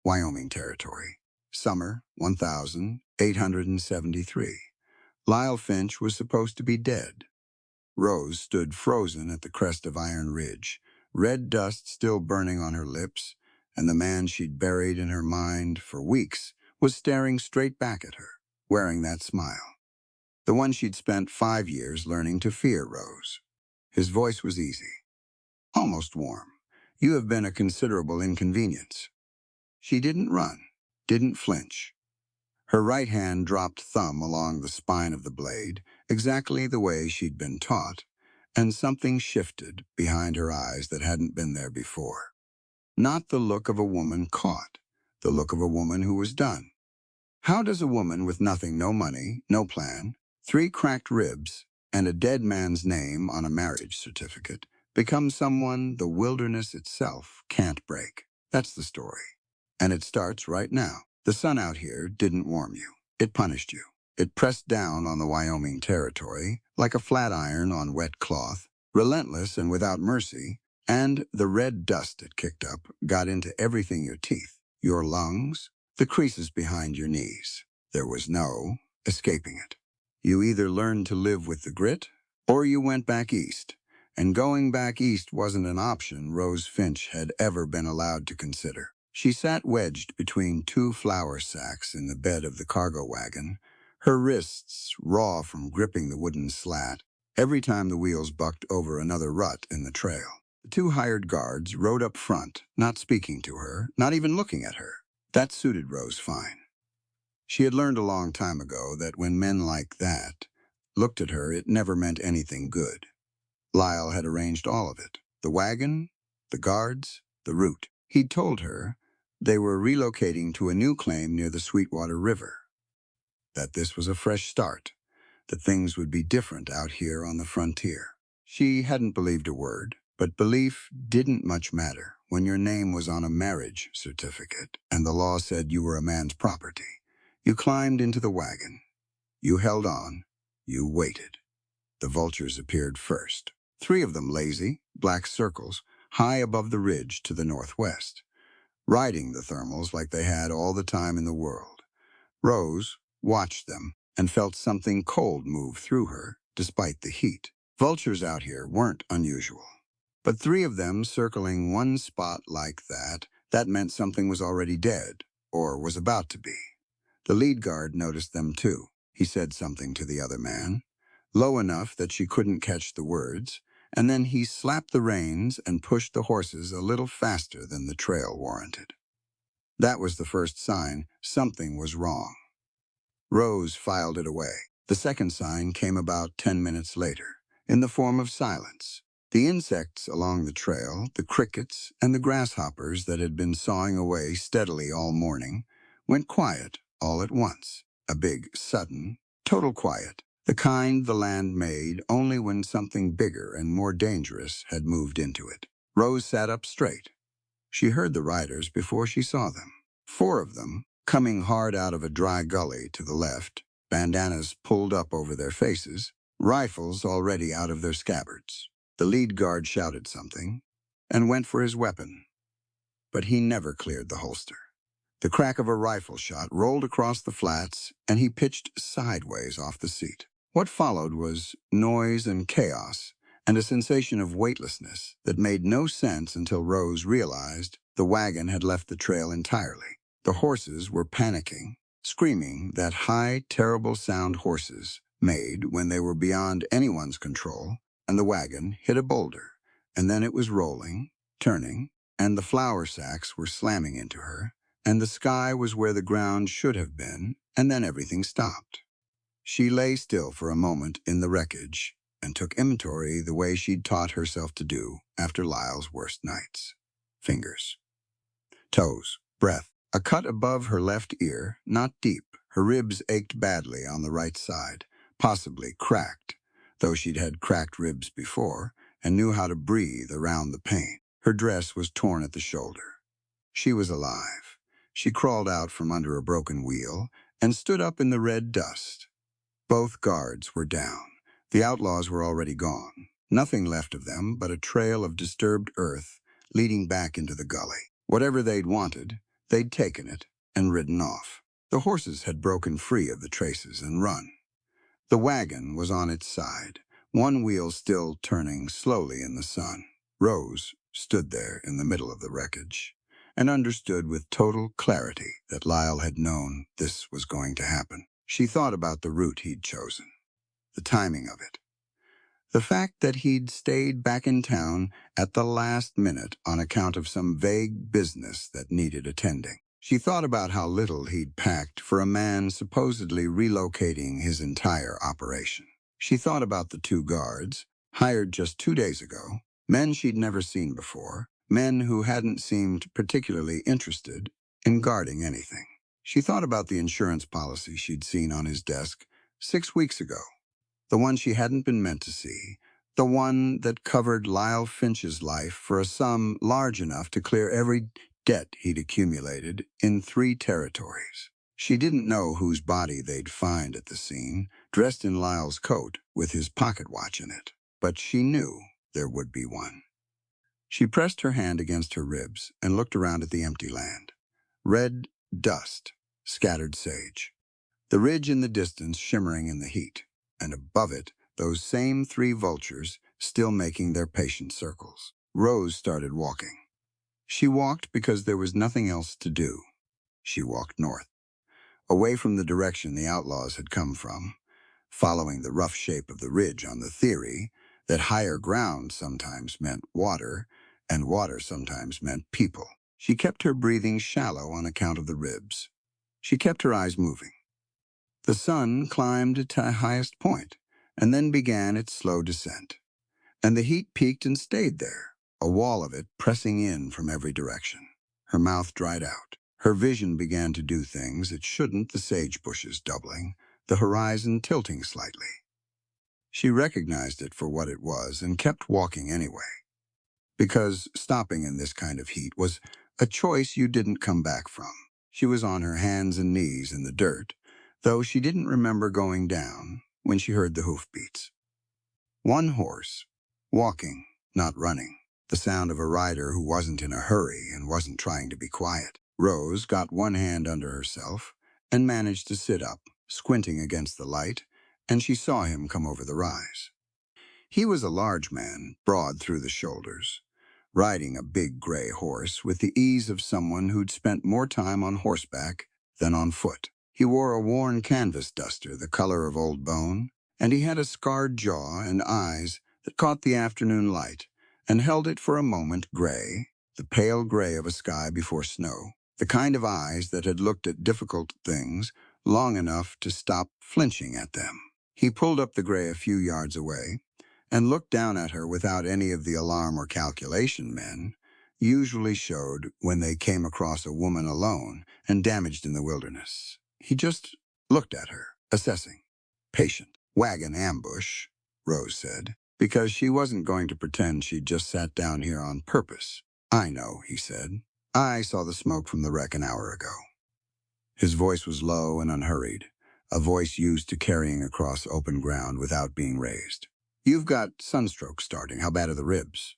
Wyoming Territory. Summer 1873. Lyle Finch was supposed to be dead. Rose stood frozen at the crest of Iron Ridge, red dust still burning on her lips, and the man she'd buried in her mind for weeks was staring straight back at her, wearing that smile. The one she'd spent 5 years learning to fear Rose. His voice was easy, almost warm. "You have been a considerable inconvenience." She didn't run, didn't flinch. Her right hand dropped thumb along the spine of the blade, exactly the way she'd been taught, and something shifted behind her eyes that hadn't been there before. Not the look of a woman caught, the look of a woman who was done. How does a woman with nothing, no money, no plan, 3 cracked ribs, and a dead man's name on a marriage certificate, become someone the wilderness itself can't break? That's the story. And it starts right now. The sun out here didn't warm you. It punished you. It pressed down on the Wyoming Territory like a flat iron on wet cloth, relentless and without mercy, and the red dust it kicked up got into everything: your teeth, your lungs, the creases behind your knees. There was no escaping it. You either learned to live with the grit, or you went back east. And going back east wasn't an option Rose Finch had ever been allowed to consider. She sat wedged between 2 flour sacks in the bed of the cargo wagon, her wrists raw from gripping the wooden slat every time the wheels bucked over another rut in the trail. The 2 hired guards rode up front, not speaking to her, not even looking at her. That suited Rose fine. She had learned a long time ago that when men like that looked at her, it never meant anything good. Lyle had arranged all of it: the wagon, the guards, the route. He'd told her they were relocating to a new claim near the Sweetwater River, that this was a fresh start, that things would be different out here on the frontier. She hadn't believed a word, but belief didn't much matter when your name was on a marriage certificate and the law said you were a man's property. You climbed into the wagon. You held on. You waited. The vultures appeared first. 3 of them, lazy, black circles, high above the ridge to the northwest, riding the thermals like they had all the time in the world. Rose watched them and felt something cold move through her, despite the heat. Vultures out here weren't unusual. But 3 of them circling one spot like that meant something was already dead, or was about to be. The lead guard noticed them too. He said something to the other man, low enough that she couldn't catch the words, and then he slapped the reins and pushed the horses a little faster than the trail warranted. That was the first sign something was wrong. Rose filed it away. The second sign came about 10 minutes later, in the form of silence. The insects along the trail, the crickets and the grasshoppers that had been sawing away steadily all morning, went quiet all at once. A big, sudden, total quiet. The kind the land made only when something bigger and more dangerous had moved into it. Rose sat up straight. She heard the riders before she saw them. 4 of them, coming hard out of a dry gully to the left, bandanas pulled up over their faces, rifles already out of their scabbards. The lead guard shouted something and went for his weapon, but he never cleared the holster. The crack of a rifle shot rolled across the flats, and he pitched sideways off the seat. What followed was noise and chaos, and a sensation of weightlessness that made no sense until Rose realized the wagon had left the trail entirely. The horses were panicking, screaming that high, terrible sound horses made when they were beyond anyone's control, and the wagon hit a boulder, and then it was rolling, turning, and the flour sacks were slamming into her, and the sky was where the ground should have been, and then everything stopped. She lay still for a moment in the wreckage and took inventory the way she'd taught herself to do after Lyle's worst nights. Fingers, toes, breath. A cut above her left ear, not deep. Her ribs ached badly on the right side, possibly cracked, though she'd had cracked ribs before and knew how to breathe around the pain. Her dress was torn at the shoulder. She was alive. She crawled out from under a broken wheel and stood up in the red dust. Both guards were down. The outlaws were already gone. Nothing left of them but a trail of disturbed earth leading back into the gully. Whatever they'd wanted, They'd taken it and ridden off. The horses had broken free of the traces and run. The wagon was on its side, one wheel still turning slowly in the sun. Rose stood there in the middle of the wreckage and understood with total clarity that Lyle had known this was going to happen. She thought about the route he'd chosen, the timing of it, the fact that he'd stayed back in town at the last minute on account of some vague business that needed attending. She thought about how little he'd packed for a man supposedly relocating his entire operation. She thought about the two guards, hired just 2 days ago, men she'd never seen before, men who hadn't seemed particularly interested in guarding anything. She thought about the insurance policy she'd seen on his desk 6 weeks ago, the one she hadn't been meant to see, the one that covered Lyle Finch's life for a sum large enough to clear every debt he'd accumulated in 3 territories. She didn't know whose body they'd find at the scene, dressed in Lyle's coat with his pocket watch in it, but she knew there would be one. She pressed her hand against her ribs and looked around at the empty land. Red dust, scattered sage. The ridge in the distance shimmering in the heat, and above it, those same 3 vultures still making their patient circles. Rose started walking. She walked because there was nothing else to do. She walked north, away from the direction the outlaws had come from, following the rough shape of the ridge on the theory that higher ground sometimes meant water, and water sometimes meant people. She kept her breathing shallow on account of the ribs. She kept her eyes moving. The sun climbed to highest point, and then began its slow descent. And the heat peaked and stayed there, a wall of it pressing in from every direction. Her mouth dried out. Her vision began to do things it shouldn't, the sage bushes doubling, the horizon tilting slightly. She recognized it for what it was and kept walking anyway, because stopping in this kind of heat was a choice you didn't come back from. She was on her hands and knees in the dirt, though she didn't remember going down when she heard the hoofbeats. One horse, walking, not running, the sound of a rider who wasn't in a hurry and wasn't trying to be quiet. Rose got one hand under herself and managed to sit up, squinting against the light, and she saw him come over the rise. He was a large man, broad through the shoulders, riding a big gray horse with the ease of someone who'd spent more time on horseback than on foot. He wore a worn canvas duster the color of old bone, and he had a scarred jaw and eyes that caught the afternoon light and held it for a moment gray, the pale gray of a sky before snow, the kind of eyes that had looked at difficult things long enough to stop flinching at them. He pulled up the gray a few yards away and looked down at her without any of the alarm or calculation men usually showed when they came across a woman alone and damaged in the wilderness. He just looked at her, assessing. Patient. Wagon ambush, Rose said, because she wasn't going to pretend she'd just sat down here on purpose. I know, he said. I saw the smoke from the wreck an hour ago. His voice was low and unhurried, a voice used to carrying across open ground without being raised. You've got sunstroke starting. How bad are the ribs?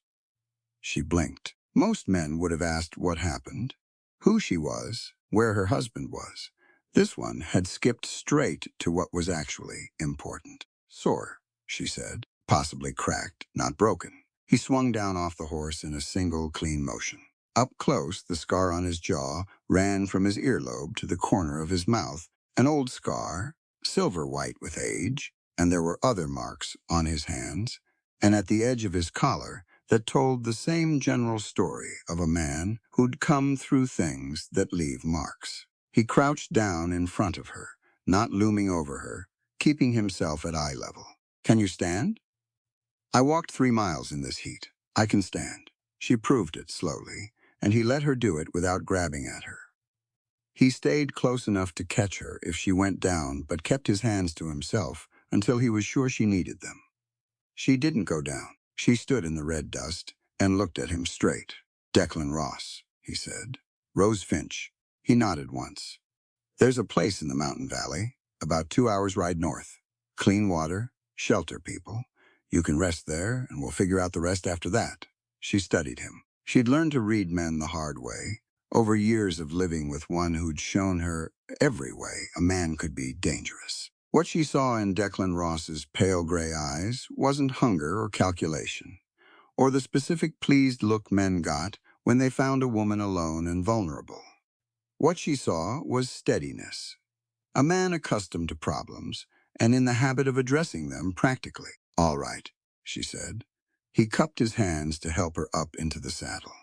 She blinked. Most men would have asked what happened, who she was, where her husband was. This one had skipped straight to what was actually important. Sore, she said, possibly cracked, not broken. He swung down off the horse in a single clean motion. Up close, the scar on his jaw ran from his earlobe to the corner of his mouth, an old scar, silver white with age, and there were other marks on his hands, and at the edge of his collar that told the same general story of a man who'd come through things that leave marks. He crouched down in front of her, not looming over her, keeping himself at eye level. Can you stand? I walked 3 miles in this heat. I can stand. She proved it slowly, and he let her do it without grabbing at her. He stayed close enough to catch her if she went down, but kept his hands to himself until he was sure she needed them. She didn't go down. She stood in the red dust and looked at him straight. Declan Ross, he said. Rose Finch. He nodded once. There's a place in the mountain valley, about 2 hours ride north. Clean water, shelter people. You can rest there, and we'll figure out the rest after that. She studied him. She'd learned to read men the hard way, over years of living with one who'd shown her every way a man could be dangerous. What she saw in Declan Ross's pale gray eyes wasn't hunger or calculation, or the specific pleased look men got when they found a woman alone and vulnerable. What she saw was steadiness, a man accustomed to problems and in the habit of addressing them practically. "All right," she said. He cupped his hands to help her up into the saddle.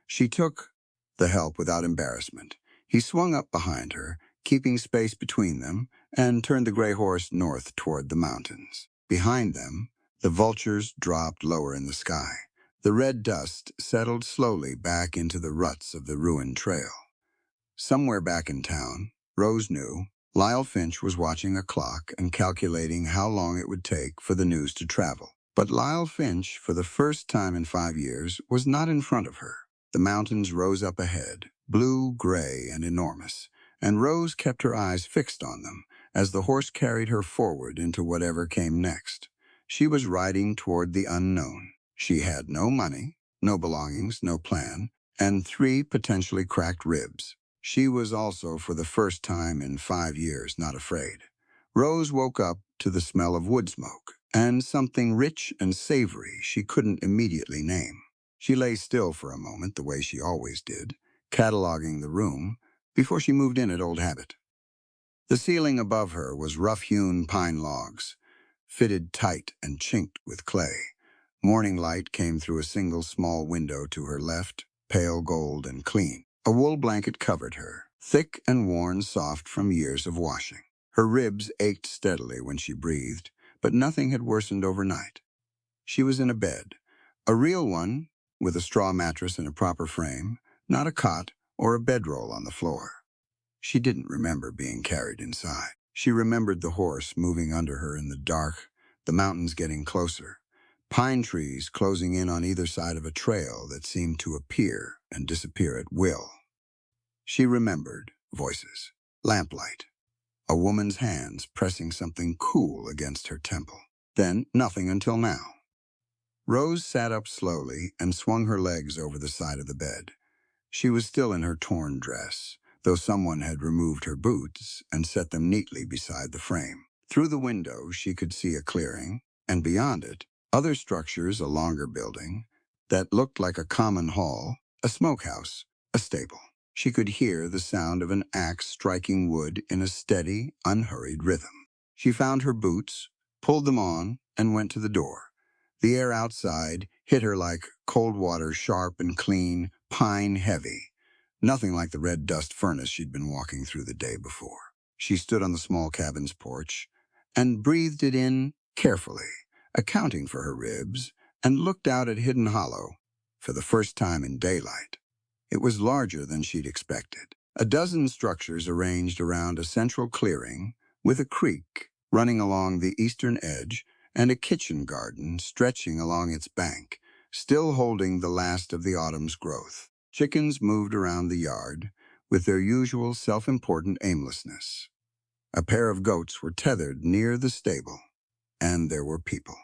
She took the help without embarrassment. He swung up behind her, keeping space between them, and turned the gray horse north toward the mountains. Behind them, the vultures dropped lower in the sky. The red dust settled slowly back into the ruts of the ruined trail. Somewhere back in town, Rose knew, Lyle Finch was watching a clock and calculating how long it would take for the news to travel. But Lyle Finch, for the first time in 5 years, was not in front of her. The mountains rose up ahead, blue, gray, and enormous, and Rose kept her eyes fixed on them as the horse carried her forward into whatever came next. She was riding toward the unknown. She had no money, no belongings, no plan, and 3 potentially cracked ribs. She was also, for the first time in 5 years, not afraid. Rose woke up to the smell of wood smoke and something rich and savory she couldn't immediately name. She lay still for a moment the way she always did, cataloging the room, before she moved in at old habit. The ceiling above her was rough-hewn pine logs, fitted tight and chinked with clay. Morning light came through a single small window to her left, pale gold and clean. A wool blanket covered her, thick and worn soft from years of washing. Her ribs ached steadily when she breathed, but nothing had worsened overnight. She was in a bed, a real one, with a straw mattress and a proper frame, not a cot or a bedroll on the floor. She didn't remember being carried inside. She remembered the horse moving under her in the dark, the mountains getting closer, pine trees closing in on either side of a trail that seemed to appear and disappear at will. She remembered voices, lamplight, a woman's hands pressing something cool against her temple. Then nothing until now. Rose sat up slowly and swung her legs over the side of the bed. She was still in her torn dress, though someone had removed her boots and set them neatly beside the frame. Through the window, she could see a clearing, and beyond it, other structures, a longer building, that looked like a common hall, a smokehouse, a stable. She could hear the sound of an axe striking wood in a steady, unhurried rhythm. She found her boots, pulled them on, and went to the door. The air outside hit her like cold water, sharp and clean, pine heavy. Nothing like the red dust furnace she'd been walking through the day before. She stood on the small cabin's porch and breathed it in carefully, accounting for her ribs, and looked out at Hidden Hollow for the first time in daylight. It was larger than she'd expected. A dozen structures arranged around a central clearing with a creek running along the eastern edge and a kitchen garden stretching along its bank, still holding the last of the autumn's growth. Chickens moved around the yard with their usual self-important aimlessness. A pair of goats were tethered near the stable, and there were people.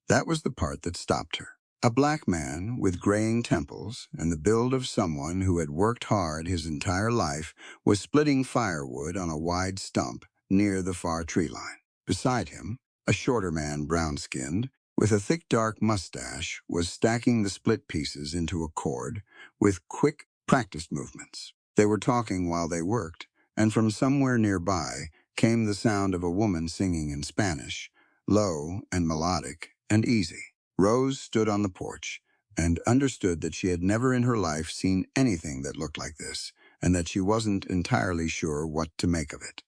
That was the part that stopped her. A black man with graying temples and the build of someone who had worked hard his entire life was splitting firewood on a wide stump near the far tree line. Beside him, a shorter man, brown-skinned, with a thick dark mustache, was stacking the split pieces into a cord with quick, practiced movements. They were talking while they worked, and from somewhere nearby came the sound of a woman singing in Spanish, low and melodic and easy. Rose stood on the porch and understood that she had never in her life seen anything that looked like this, and that she wasn't entirely sure what to make of it.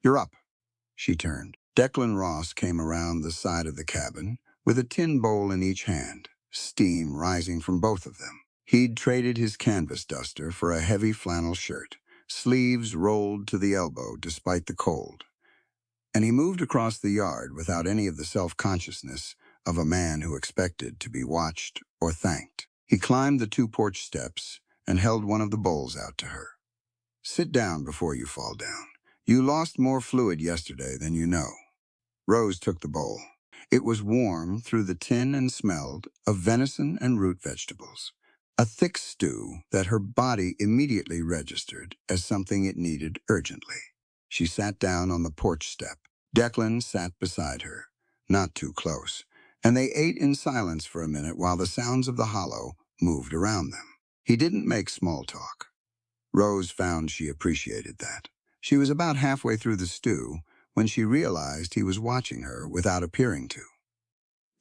"You're up," she turned. Declan Ross came around the side of the cabin with a tin bowl in each hand, steam rising from both of them. He'd traded his canvas duster for a heavy flannel shirt, sleeves rolled to the elbow despite the cold. And he moved across the yard without any of the self-consciousness of a man who expected to be watched or thanked. He climbed the 2 porch steps and held one of the bowls out to her. "Sit down before you fall down. You lost more fluid yesterday than you know." Rose took the bowl. It was warm through the tin and smelled of venison and root vegetables. a thick stew that her body immediately registered as something it needed urgently. She sat down on the porch step. Declan sat beside her, not too close, and they ate in silence for a minute while the sounds of the hollow moved around them. He didn't make small talk. Rose found she appreciated that. She was about halfway through the stew when she realized he was watching her without appearing to.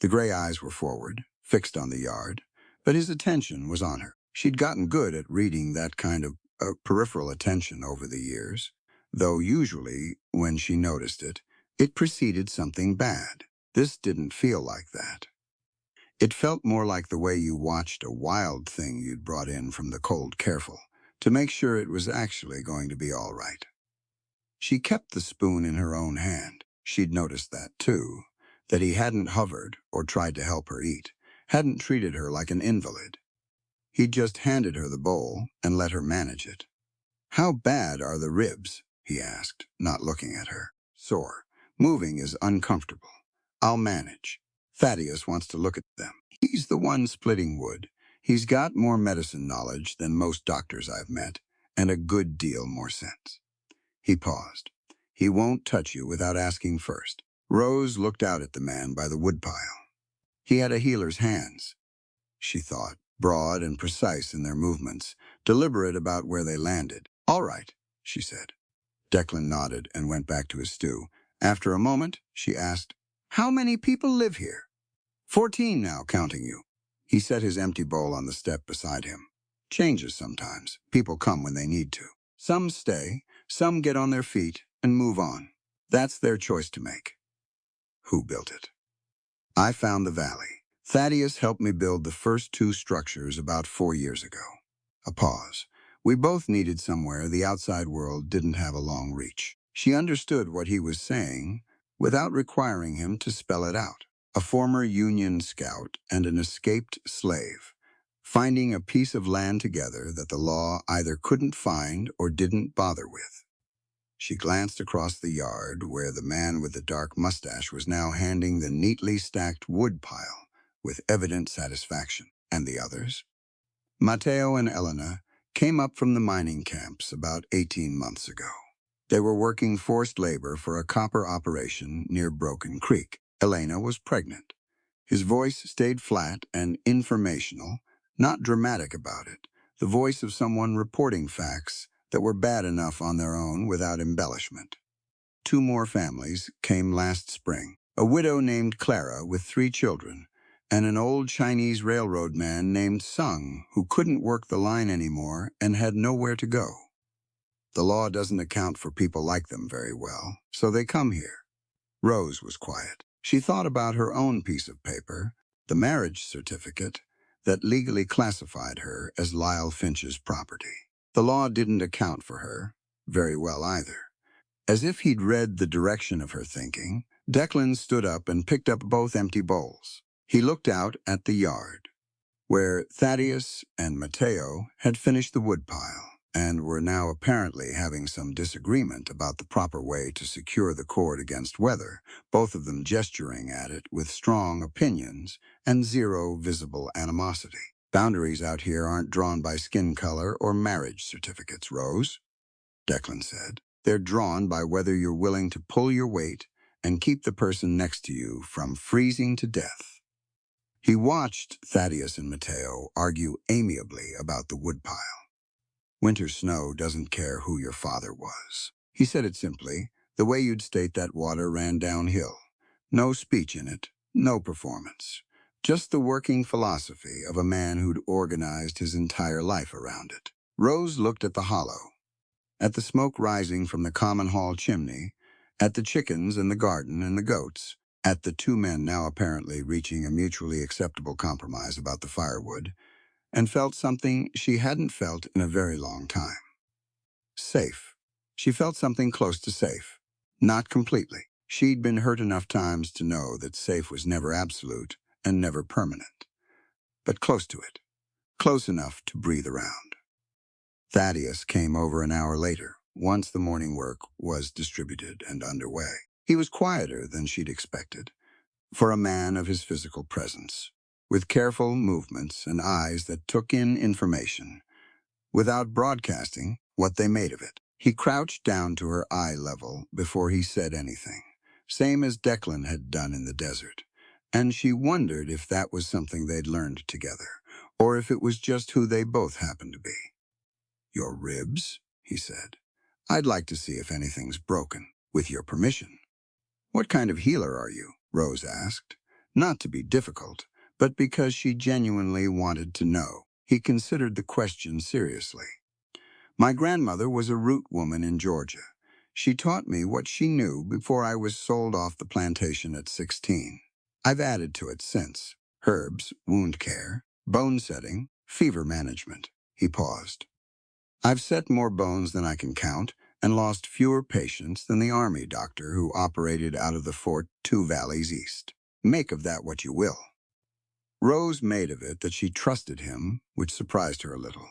The gray eyes were forward, fixed on the yard, but his attention was on her. She'd gotten good at reading that kind of peripheral attention over the years, though usually, when she noticed it, it preceded something bad. This didn't feel like that. It felt more like the way you watched a wild thing you'd brought in from the cold careful, to make sure it was actually going to be all right. She kept the spoon in her own hand. She'd noticed that, too, that he hadn't hovered or tried to help her eat, hadn't treated her like an invalid. He'd just handed her the bowl and let her manage it. "How bad are the ribs?" he asked, not looking at her. "Sore. Moving is uncomfortable. I'll manage. Thaddeus wants to look at them. He's the one splitting wood. He's got more medicine knowledge than most doctors I've met, and a good deal more sense." He paused. "He won't touch you without asking first." Rose looked out at the man by the woodpile. He had a healer's hands, she thought, broad and precise in their movements, deliberate about where they landed. "All right," she said. Declan nodded and went back to his stew. After a moment, she asked, "How many people live here?" 14 now, counting you." He set his empty bowl on the step beside him. "Changes sometimes. People come when they need to. Some stay, some get on their feet and move on. That's their choice to make." "Who built it?" "I found the valley. Thaddeus helped me build the first 2 structures about 4 years ago." A pause. We both needed somewhere the outside world didn't have a long reach. She understood what he was saying without requiring him to spell it out. A former Union scout and an escaped slave, finding a piece of land together that the law either couldn't find or didn't bother with. She glanced across the yard where the man with the dark mustache was now handing the neatly stacked wood pile with evident satisfaction. And the others? Matteo and Elena came up from the mining camps about 18 months ago. They were working forced labor for a copper operation near Broken Creek. Elena was pregnant. His voice stayed flat and informational, not dramatic about it, the voice of someone reporting facts that were bad enough on their own without embellishment. 2 more families came last spring, a widow named Clara with 3 children, and an old Chinese railroad man named Sung who couldn't work the line anymore and had nowhere to go. The law doesn't account for people like them very well, so they come here. Rose was quiet. She thought about her own piece of paper, the marriage certificate, that legally classified her as Lyle Finch's property. The law didn't account for her very well either. As if he'd read the direction of her thinking, Declan stood up and picked up both empty bowls. He looked out at the yard, where Thaddeus and Matteo had finished the woodpile and were now apparently having some disagreement about the proper way to secure the cord against weather, both of them gesturing at it with strong opinions and zero visible animosity. "Boundaries out here aren't drawn by skin color or marriage certificates, Rose," Declan said. "They're drawn by whether you're willing to pull your weight and keep the person next to you from freezing to death." He watched Thaddeus and Matteo argue amiably about the woodpile. "Winter snow doesn't care who your father was." He said it simply, the way you'd state that water ran downhill. No speech in it, no performance. Just the working philosophy of a man who'd organized his entire life around it. Rose looked at the hollow, at the smoke rising from the common hall chimney, at the chickens and the garden and the goats, at the 2 men now apparently reaching a mutually acceptable compromise about the firewood, and felt something she hadn't felt in a very long time. Safe. She felt something close to safe. Not completely. She'd been hurt enough times to know that safe was never absolute and never permanent. But close to it. Close enough to breathe around. Thaddeus came over an hour later, once the morning work was distributed and underway. He was quieter than she'd expected, for a man of his physical presence. with careful movements and eyes that took in information, without broadcasting what they made of it. He crouched down to her eye level before he said anything, same as Declan had done in the desert. And she wondered if that was something they'd learned together, or if it was just who they both happened to be. "Your ribs?" he said. "I'd like to see if anything's broken, with your permission." "What kind of healer are you?" Rose asked, not to be difficult, but because she genuinely wanted to know. He considered the question seriously. "My grandmother was a root woman in Georgia. She taught me what she knew before I was sold off the plantation at 16. I've added to it since. Herbs, wound care, bone setting, fever management." He paused. "I've set more bones than I can count and lost fewer patients than the army doctor who operated out of the fort 2 valleys east. Make of that what you will." Rose made of it that she trusted him, which surprised her a little.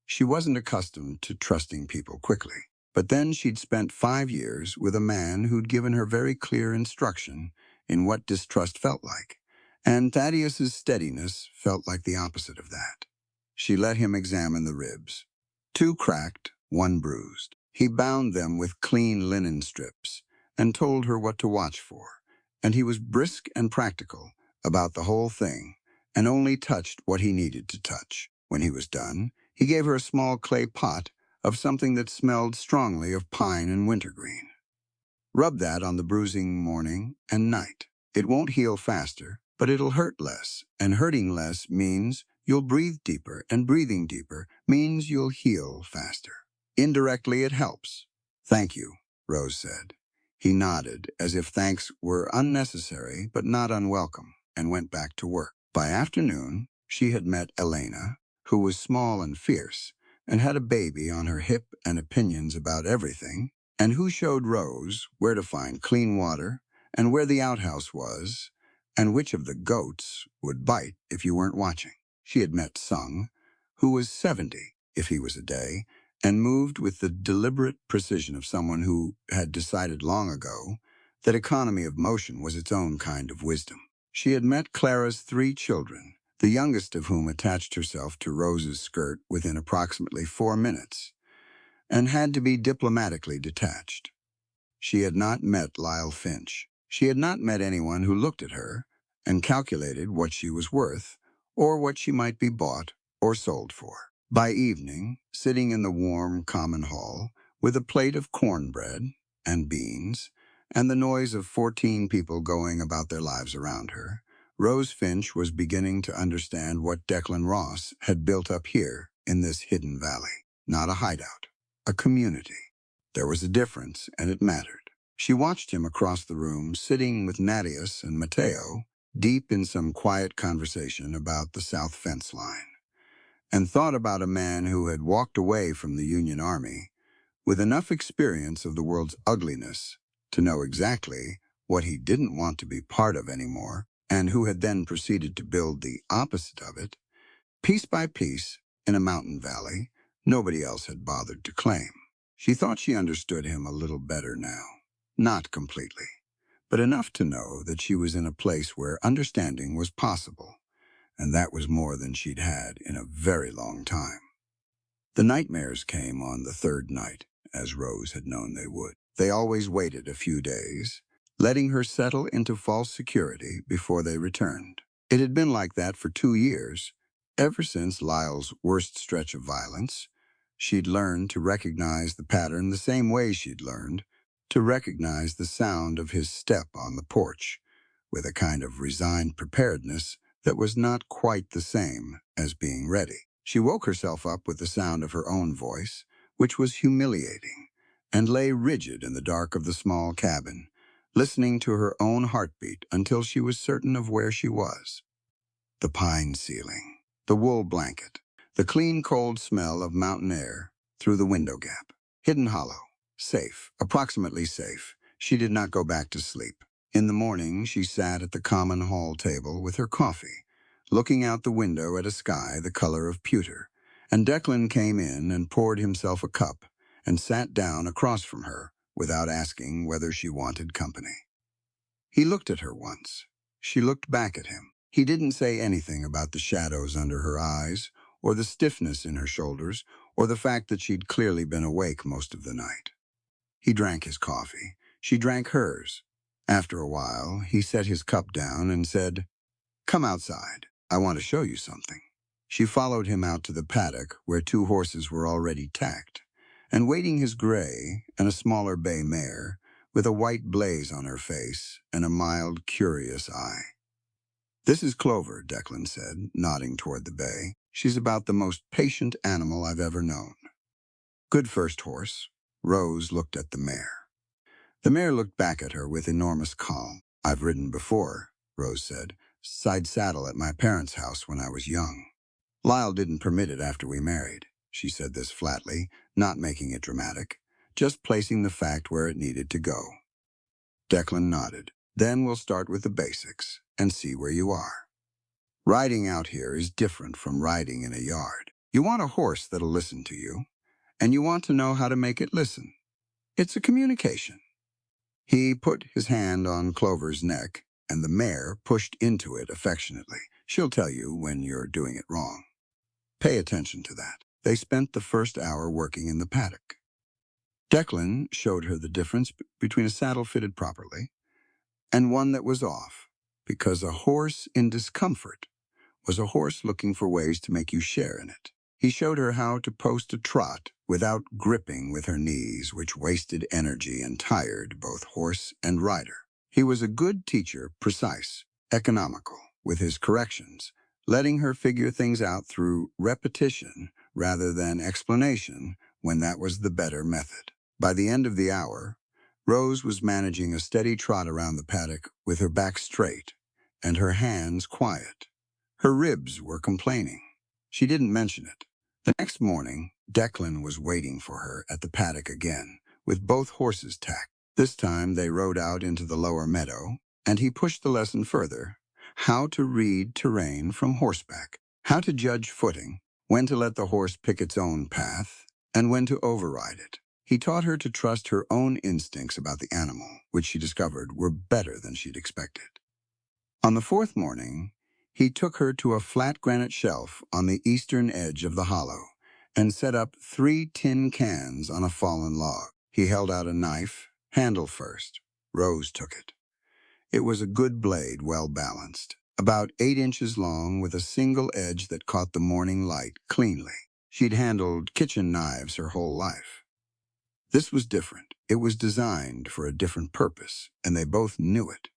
She wasn't accustomed to trusting people quickly. But then she'd spent 5 years with a man who'd given her very clear instruction in what distrust felt like. And Thaddeus's steadiness felt like the opposite of that. She let him examine the ribs. 2 cracked, 1 bruised. He bound them with clean linen strips and told her what to watch for. And he was brisk and practical about the whole thing and only touched what he needed to touch. When he was done, he gave her a small clay pot of something that smelled strongly of pine and wintergreen. "Rub that on the bruising morning and night. It won't heal faster, but it'll hurt less, and hurting less means you'll breathe deeper, and breathing deeper means you'll heal faster. Indirectly, it helps." "Thank you," Rose said. He nodded, as if thanks were unnecessary but not unwelcome, and went back to work. By afternoon, she had met Elena, who was small and fierce, and had a baby on her hip and opinions about everything, and who showed Rose where to find clean water, and where the outhouse was, and which of the goats would bite if you weren't watching. She had met Sung, who was 70 if he was a day, and moved with the deliberate precision of someone who had decided long ago that economy of motion was its own kind of wisdom. She had met Clara's 3 children, the youngest of whom attached herself to Rose's skirt within approximately 4 minutes, and had to be diplomatically detached. She had not met Lyle Finch. She had not met anyone who looked at her and calculated what she was worth, or what she might be bought or sold for. By evening, sitting in the warm common hall, with a plate of cornbread and beans, and the noise of 14 people going about their lives around her, Rose Finch was beginning to understand what Declan Ross had built up here in this hidden valley. Not a hideout, a community. There was a difference, and it mattered. She watched him across the room, sitting with Nadius and Mateo, deep in some quiet conversation about the south fence line, and thought about a man who had walked away from the Union Army with enough experience of the world's ugliness to know exactly what he didn't want to be part of anymore, and who had then proceeded to build the opposite of it, piece by piece, in a mountain valley nobody else had bothered to claim. She thought she understood him a little better now. Not completely, but enough to know that she was in a place where understanding was possible, and that was more than she'd had in a very long time. The nightmares came on the 3rd night, as Rose had known they would. They always waited a few days, letting her settle into false security before they returned. It had been like that for 2 years, ever since Lyle's worst stretch of violence. She'd learned to recognize the pattern the same way she'd learned to recognize the sound of his step on the porch, with a kind of resigned preparedness that was not quite the same as being ready. She woke herself up with the sound of her own voice, which was humiliating, and lay rigid in the dark of the small cabin, listening to her own heartbeat until she was certain of where she was. The pine ceiling, the wool blanket, the clean, cold smell of mountain air through the window gap. Hidden hollow, safe, approximately safe. She did not go back to sleep. In the morning, she sat at the common hall table with her coffee, looking out the window at a sky the color of pewter, and Declan came in and poured himself a cup and sat down across from her without asking whether she wanted company. He looked at her once. She looked back at him. He didn't say anything about the shadows under her eyes, or the stiffness in her shoulders, or the fact that she'd clearly been awake most of the night. He drank his coffee. She drank hers. After a while, he set his cup down and said, "Come outside. I want to show you something." She followed him out to the paddock where two horses were already tacked, and waiting his gray and a smaller bay mare, with a white blaze on her face and a mild, curious eye. "This is Clover," Declan said, nodding toward the bay. "She's about the most patient animal I've ever known." "Good first horse." Rose looked at the mare. The mare looked back at her with enormous calm. "I've ridden before," Rose said. "Side saddle at my parents' house when I was young. Lyle didn't permit it after we married." She said this flatly, not making it dramatic, just placing the fact where it needed to go. Declan nodded. "Then we'll start with the basics and see where you are. Riding out here is different from riding in a yard. You want a horse that'll listen to you, and you want to know how to make it listen. It's a communication." He put his hand on Clover's neck, and the mare pushed into it affectionately. "She'll tell you when you're doing it wrong. Pay attention to that." They spent the first hour working in the paddock. Declan showed her the difference between a saddle fitted properly and one that was off, because a horse in discomfort was a horse looking for ways to make you share in it. He showed her how to post a trot without gripping with her knees, which wasted energy and tired both horse and rider. He was a good teacher, precise, economical, with his corrections, letting her figure things out through repetition rather than explanation when that was the better method. By the end of the hour, Rose was managing a steady trot around the paddock with her back straight and her hands quiet. Her ribs were complaining. She didn't mention it. The next morning, Declan was waiting for her at the paddock again, with both horses tacked. This time they rode out into the lower meadow, and he pushed the lesson further: how to read terrain from horseback, how to judge footing, when to let the horse pick its own path, and when to override it. He taught her to trust her own instincts about the animal, which she discovered were better than she'd expected. On the fourth morning, he took her to a flat granite shelf on the eastern edge of the hollow and set up 3 tin cans on a fallen log. He held out a knife, handle first. Rose took it. It was a good blade, well balanced, about 8 inches long with a single edge that caught the morning light cleanly. She'd handled kitchen knives her whole life. This was different. It was designed for a different purpose, and they both knew it.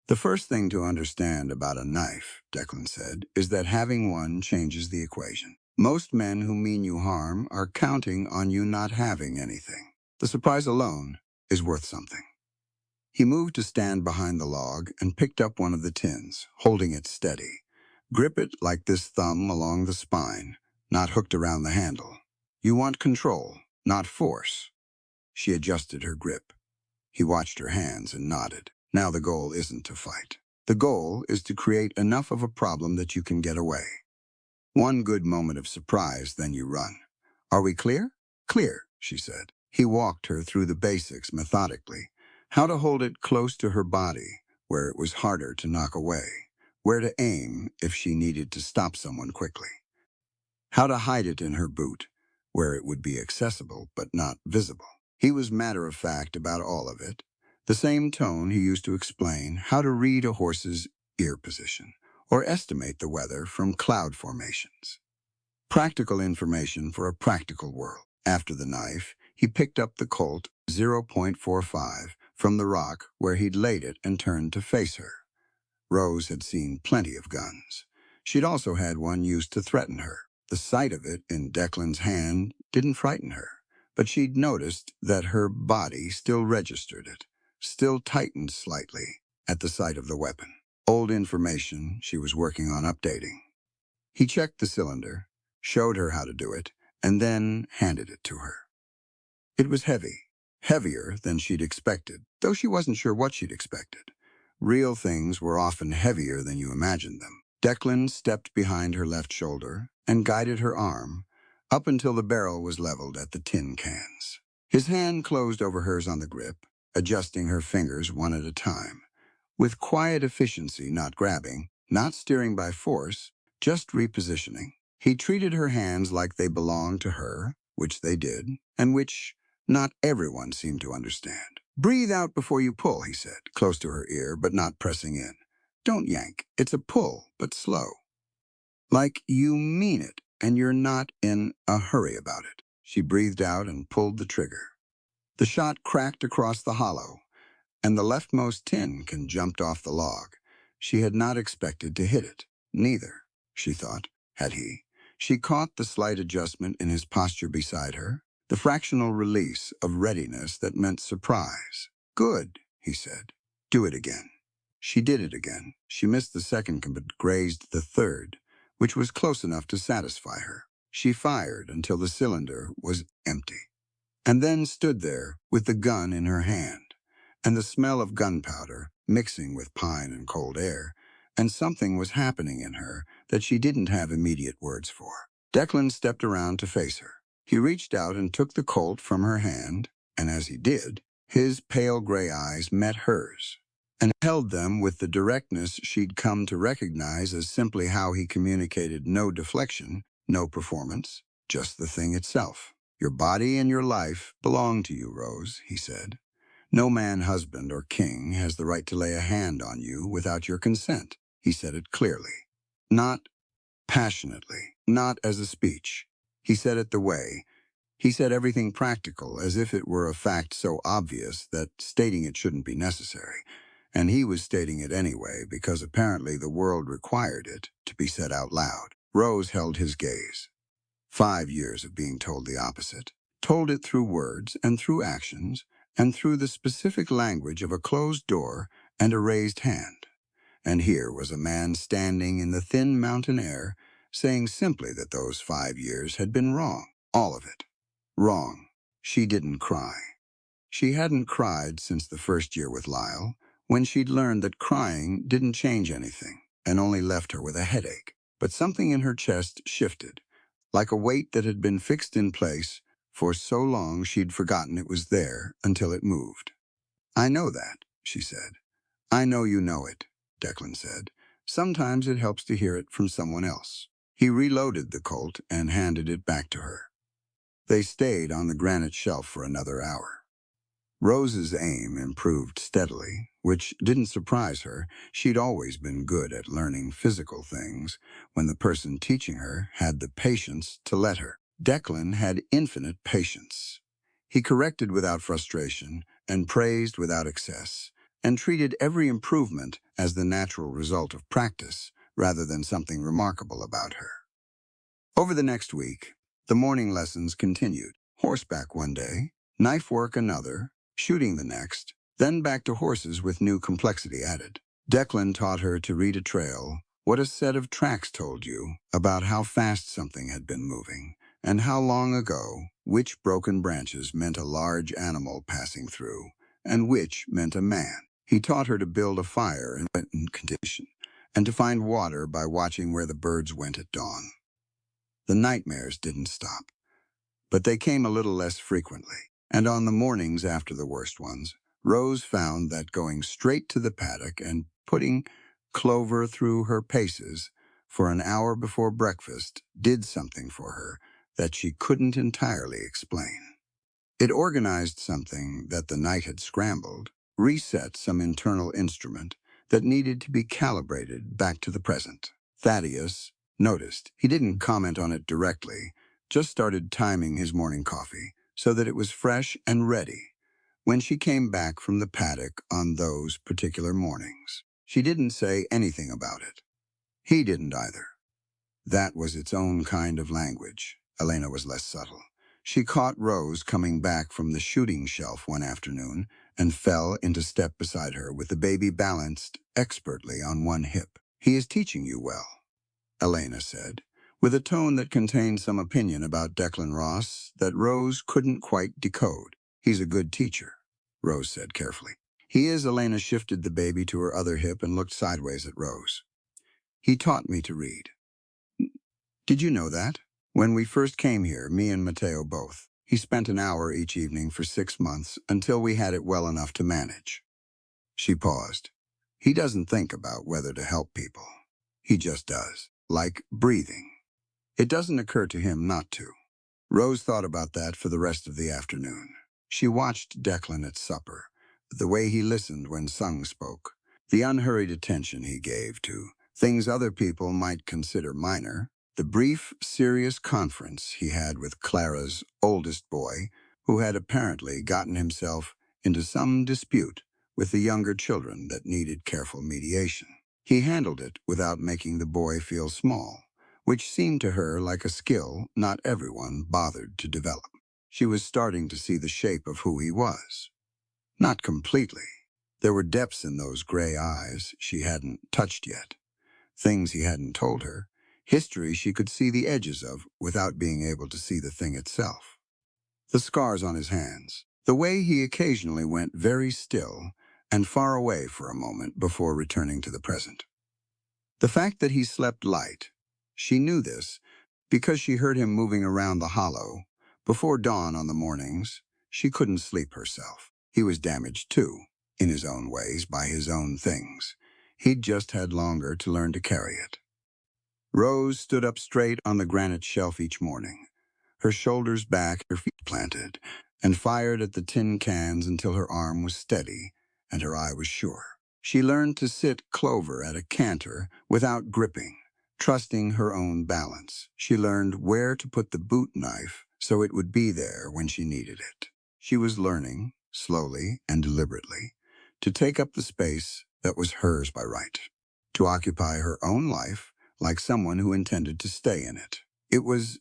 "The first thing to understand about a knife," Declan said, "is that having one changes the equation. Most men who mean you harm are counting on you not having anything. The surprise alone is worth something." He moved to stand behind the log and picked up one of the tins, holding it steady. "Grip it like this thumb along the spine, not hooked around the handle. You want control, not force." She adjusted her grip. He watched her hands and nodded. "Now the goal isn't to fight. The goal is to create enough of a problem that you can get away. One good moment of surprise, then you run. Are we clear?" "Clear," she said. He walked her through the basics methodically. How to hold it close to her body, where it was harder to knock away. Where to aim if she needed to stop someone quickly. How to hide it in her boot, where it would be accessible but not visible. He was matter-of-fact about all of it. The same tone he used to explain how to read a horse's ear position or estimate the weather from cloud formations. Practical information for a practical world. After the knife, he picked up the Colt .45 from the rock where he'd laid it and turned to face her. Rose had seen plenty of guns. She'd also had one used to threaten her. The sight of it in Declan's hand didn't frighten her, but she'd noticed that her body still registered it, still tightened slightly at the sight of the weapon. Old information she was working on updating. He checked the cylinder, showed her how to do it, and then handed it to her. It was heavy, heavier than she'd expected, though she wasn't sure what she'd expected. Real things were often heavier than you imagined them. Declan stepped behind her left shoulder and guided her arm up until the barrel was leveled at the tin cans. His hand closed over hers on the grip, adjusting her fingers one at a time. With quiet efficiency, not grabbing, not steering by force, just repositioning. He treated her hands like they belonged to her, which they did, and which not everyone seemed to understand. "Breathe out before you pull," he said, close to her ear, but not pressing in. "Don't yank. It's a pull, but slow. Like you mean it, and you're not in a hurry about it." She breathed out and pulled the trigger. The shot cracked across the hollow, and the leftmost tin can jumped off the log. She had not expected to hit it. Neither, she thought, had he. She caught the slight adjustment in his posture beside her, the fractional release of readiness that meant surprise. "Good," he said. "Do it again." She did it again. She missed the second but grazed the third, which was close enough to satisfy her. She fired until the cylinder was empty, and then stood there with the gun in her hand, and the smell of gunpowder mixing with pine and cold air, and something was happening in her that she didn't have immediate words for. Declan stepped around to face her. He reached out and took the Colt from her hand, and as he did, his pale gray eyes met hers, and held them with the directness she'd come to recognize as simply how he communicated no deflection, no performance, just the thing itself. "Your body and your life belong to you, Rose," he said. "No man, husband, or king has the right to lay a hand on you without your consent." He said it clearly, not passionately, not as a speech. He said it the way. He said everything practical, as if it were a fact so obvious that stating it shouldn't be necessary. And he was stating it anyway, because apparently the world required it to be said out loud. Rose held his gaze. 5 years of being told the opposite. Told it through words and through actions and through the specific language of a closed door and a raised hand. And here was a man standing in the thin mountain air saying simply that those 5 years had been wrong. All of it. Wrong. She didn't cry. She hadn't cried since the first year with Lyle, when she'd learned that crying didn't change anything and only left her with a headache. But something in her chest shifted, like a weight that had been fixed in place for so long she'd forgotten it was there until it moved. "I know that," she said. "I know you know it," Declan said. "Sometimes it helps to hear it from someone else." He reloaded the Colt and handed it back to her. They stayed on the granite shelf for another hour. Rose's aim improved steadily, which didn't surprise her. She'd always been good at learning physical things when the person teaching her had the patience to let her. Declan had infinite patience. He corrected without frustration and praised without excess, and treated every improvement as the natural result of practice rather than something remarkable about her. Over the next week, the morning lessons continued. Horseback one day, knife work another, shooting the next, then back to horses with new complexity added. Declan taught her to read a trail, what a set of tracks told you about how fast something had been moving, and how long ago, which broken branches meant a large animal passing through, and which meant a man. He taught her to build a fire in wet condition, and to find water by watching where the birds went at dawn. The nightmares didn't stop, but they came a little less frequently, and on the mornings after the worst ones, Rose found that going straight to the paddock and putting Clover through her paces for an hour before breakfast did something for her that she couldn't entirely explain. It organized something that the night had scrambled, reset some internal instrument that needed to be calibrated back to the present. Thaddeus noticed. He didn't comment on it directly, just started timing his morning coffee so that it was fresh and ready when she came back from the paddock on those particular mornings. She didn't say anything about it. He didn't either. That was its own kind of language. Elena was less subtle. She caught Rose coming back from the shooting shelf one afternoon and fell into step beside her with the baby balanced expertly on one hip. "He is teaching you well," Elena said, with a tone that contained some opinion about Declan Ross that Rose couldn't quite decode. "He's a good teacher," Rose said carefully. "He is." Elena shifted the baby to her other hip and looked sideways at Rose. "He taught me to read. Did you know that? When we first came here, me and Mateo both. He spent an hour each evening for 6 months until we had it well enough to manage." She paused. "He doesn't think about whether to help people. He just does. Like breathing. It doesn't occur to him not to. Rose thought about that for the rest of the afternoon. She watched Declan at supper, the way he listened when Sung spoke, the unhurried attention he gave to things other people might consider minor, the brief, serious conference he had with Clara's oldest boy, who had apparently gotten himself into some dispute with the younger children that needed careful mediation. He handled it without making the boy feel small, which seemed to her like a skill not everyone bothered to develop. She was starting to see the shape of who he was. Not completely. There were depths in those gray eyes she hadn't touched yet, things he hadn't told her, history she could see the edges of without being able to see the thing itself. The scars on his hands, the way he occasionally went very still and far away for a moment before returning to the present. The fact that he slept light, she knew this because she heard him moving around the hollow. Before dawn on the mornings, she couldn't sleep herself. He was damaged too, in his own ways, by his own things. He'd just had longer to learn to carry it. Rose stood up straight on the granite shelf each morning, her shoulders back, her feet planted, and fired at the tin cans until her arm was steady and her eye was sure. She learned to sit Clover at a canter without gripping, trusting her own balance. She learned where to put the boot knife so it would be there when she needed it. She was learning, slowly and deliberately, to take up the space that was hers by right, to occupy her own life like someone who intended to stay in it.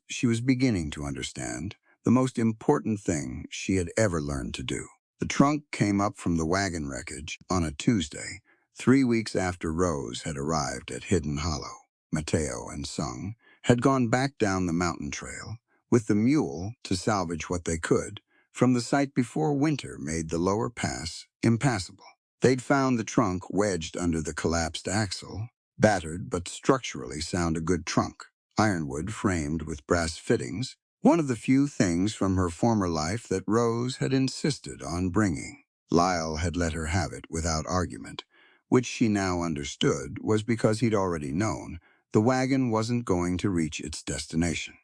She was beginning to understand, the most important thing she had ever learned to do. The trunk came up from the wagon wreckage on a Tuesday, 3 weeks after Rose had arrived at Hidden Hollow. Mateo and Sung had gone back down the mountain trail with the mule to salvage what they could from the site before winter made the lower pass impassable. They'd found the trunk wedged under the collapsed axle, battered but structurally sound a good trunk, ironwood framed with brass fittings, one of the few things from her former life that Rose had insisted on bringing. Lyle had let her have it without argument, which she now understood was because he'd already known the wagon wasn't going to reach its destination.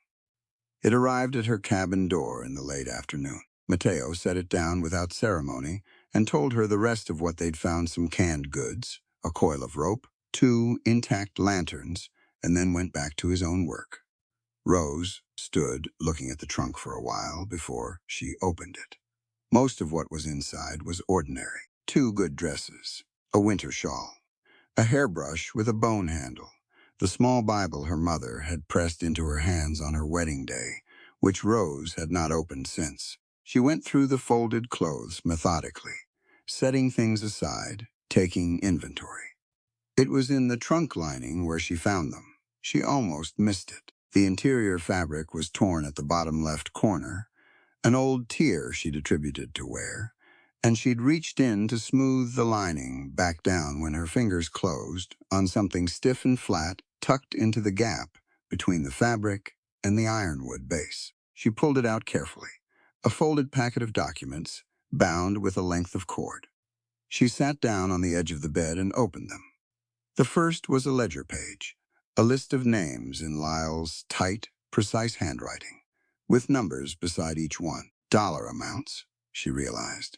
It arrived at her cabin door in the late afternoon. Mateo set it down without ceremony and told her the rest of what they'd found: some canned goods, a coil of rope, 2 intact lanterns, and then went back to his own work. Rose stood looking at the trunk for a while before she opened it. Most of what was inside was ordinary. 2 good dresses, a winter shawl, a hairbrush with a bone handle, the small Bible her mother had pressed into her hands on her wedding day, which Rose had not opened since. She went through the folded clothes methodically, setting things aside, taking inventory. It was in the trunk lining where she found them. She almost missed it. The interior fabric was torn at the bottom left corner, an old tear she'd attributed to wear, and she'd reached in to smooth the lining back down when her fingers closed on something stiff and flat tucked into the gap between the fabric and the ironwood base. She pulled it out carefully, a folded packet of documents bound with a length of cord. She sat down on the edge of the bed and opened them. The first was a ledger page, a list of names in Lyle's tight, precise handwriting, with numbers beside each one. Dollar amounts, she realized.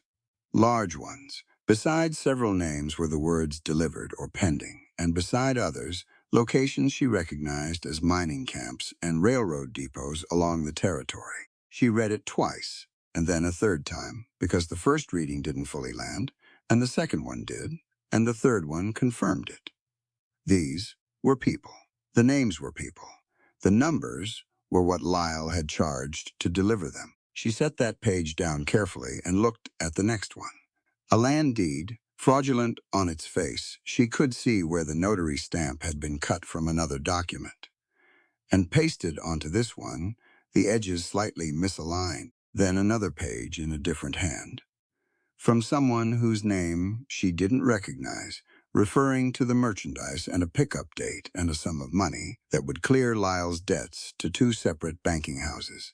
Large ones. Beside several names were the words delivered or pending, and beside others, locations she recognized as mining camps and railroad depots along the territory. She read it twice, and then a third time, because the first reading didn't fully land, and the second one did, and the third one confirmed it. These were people. The names were people. The numbers were what Lyle had charged to deliver them. She set that page down carefully and looked at the next one. A land deed, fraudulent on its face. She could see where the notary stamp had been cut from another document and pasted onto this one, the edges slightly misaligned. Then another page in a different hand, from someone whose name she didn't recognize, referring to the merchandise and a pickup date and a sum of money that would clear Lyle's debts to 2 separate banking houses.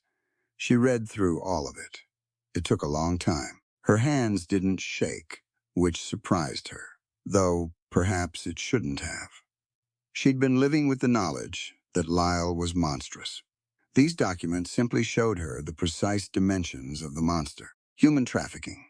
She read through all of it. It took a long time. Her hands didn't shake, which surprised her, though perhaps it shouldn't have. She'd been living with the knowledge that Lyle was monstrous. These documents simply showed her the precise dimensions of the monster. Human trafficking.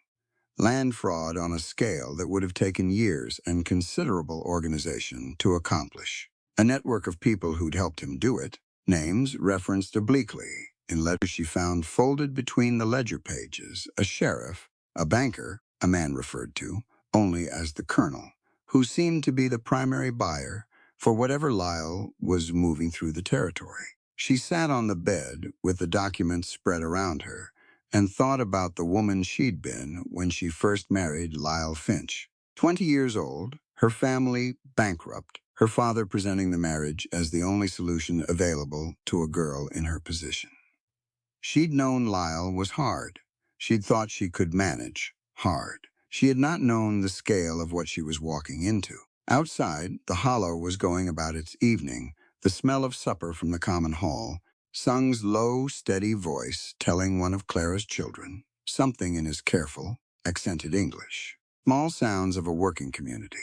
Land fraud on a scale that would have taken years and considerable organization to accomplish. A network of people who'd helped him do it. Names referenced obliquely in letters she found folded between the ledger pages. A sheriff, a banker, a man referred to only as the colonel, who seemed to be the primary buyer for whatever Lyle was moving through the territory. She sat on the bed with the documents spread around her and thought about the woman she'd been when she first married Lyle Finch. 20 years old, her family bankrupt, her father presenting the marriage as the only solution available to a girl in her position. She'd known Lyle was hard. She'd thought she could manage hard. She had not known the scale of what she was walking into. Outside, the hollow was going about its evening, the smell of supper from the common hall, Sung's low, steady voice telling one of Clara's children, something in his careful, accented English. Small sounds of a working community,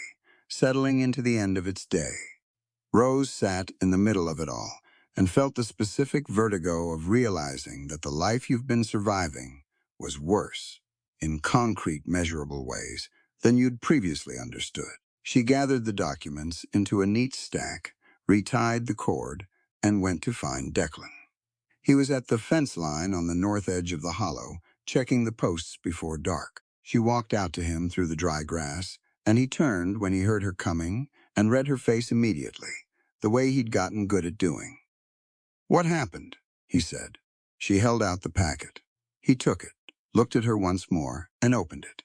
settling into the end of its day. Rose sat in the middle of it all and felt the specific vertigo of realizing that the life you've been surviving was worse, in concrete, measurable ways, than you'd previously understood. She gathered the documents into a neat stack, retied the cord, and went to find Declan. He was at the fence line on the north edge of the hollow, checking the posts before dark. She walked out to him through the dry grass, and he turned when he heard her coming and read her face immediately, the way he'd gotten good at doing. "What happened?" he said. She held out the packet. He took it, looked at her once more, and opened it.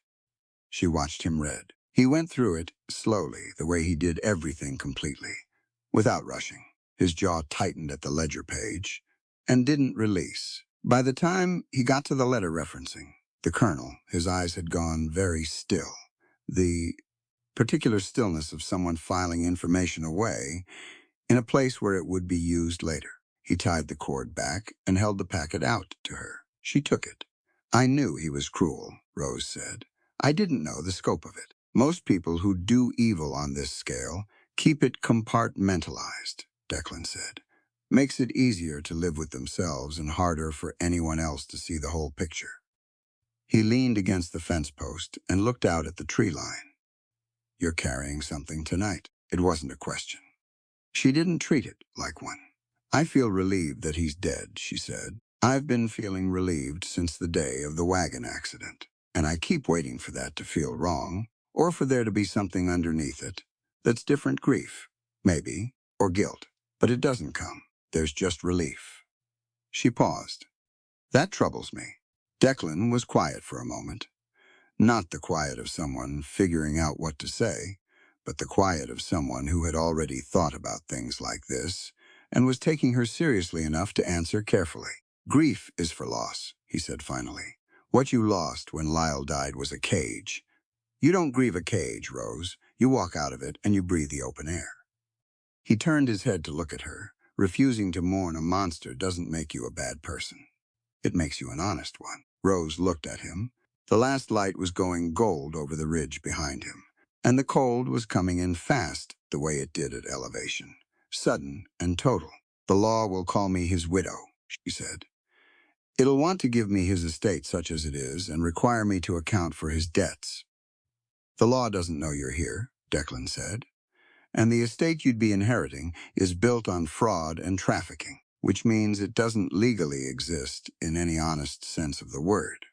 She watched him read. He went through it slowly, the way he did everything completely, without rushing. His jaw tightened at the ledger page, and didn't release. By the time he got to the letter referencing the colonel, his eyes had gone very still. The particular stillness of someone filing information away in a place where it would be used later. He tied the cord back and held the packet out to her. She took it. "I knew he was cruel," Rose said. "I didn't know the scope of it. Most people who do evil on this scale keep it compartmentalized," Declan said. "Makes it easier to live with themselves and harder for anyone else to see the whole picture." He leaned against the fence post and looked out at the tree line. "You're carrying something tonight." It wasn't a question. She didn't treat it like one. "I feel relieved that he's dead," she said. "I've been feeling relieved since the day of the wagon accident, and I keep waiting for that to feel wrong, or for there to be something underneath it that's different grief, maybe, or guilt. But it doesn't come. There's just relief." She paused. "That troubles me." Declan was quiet for a moment. Not the quiet of someone figuring out what to say, but the quiet of someone who had already thought about things like this and was taking her seriously enough to answer carefully. "Grief is for loss," he said finally. "What you lost when Lyle died was a cage. You don't grieve a cage, Rose. You walk out of it and you breathe the open air." He turned his head to look at her. "Refusing to mourn a monster doesn't make you a bad person. It makes you an honest one." Rose looked at him. The last light was going gold over the ridge behind him, and the cold was coming in fast the way it did at elevation, sudden and total. "The law will call me his widow," she said. "It'll want to give me his estate such as it is and require me to account for his debts." "The law doesn't know you're here," Declan said. "And the estate you'd be inheriting is built on fraud and trafficking, which means it doesn't legally exist in any honest sense of the word."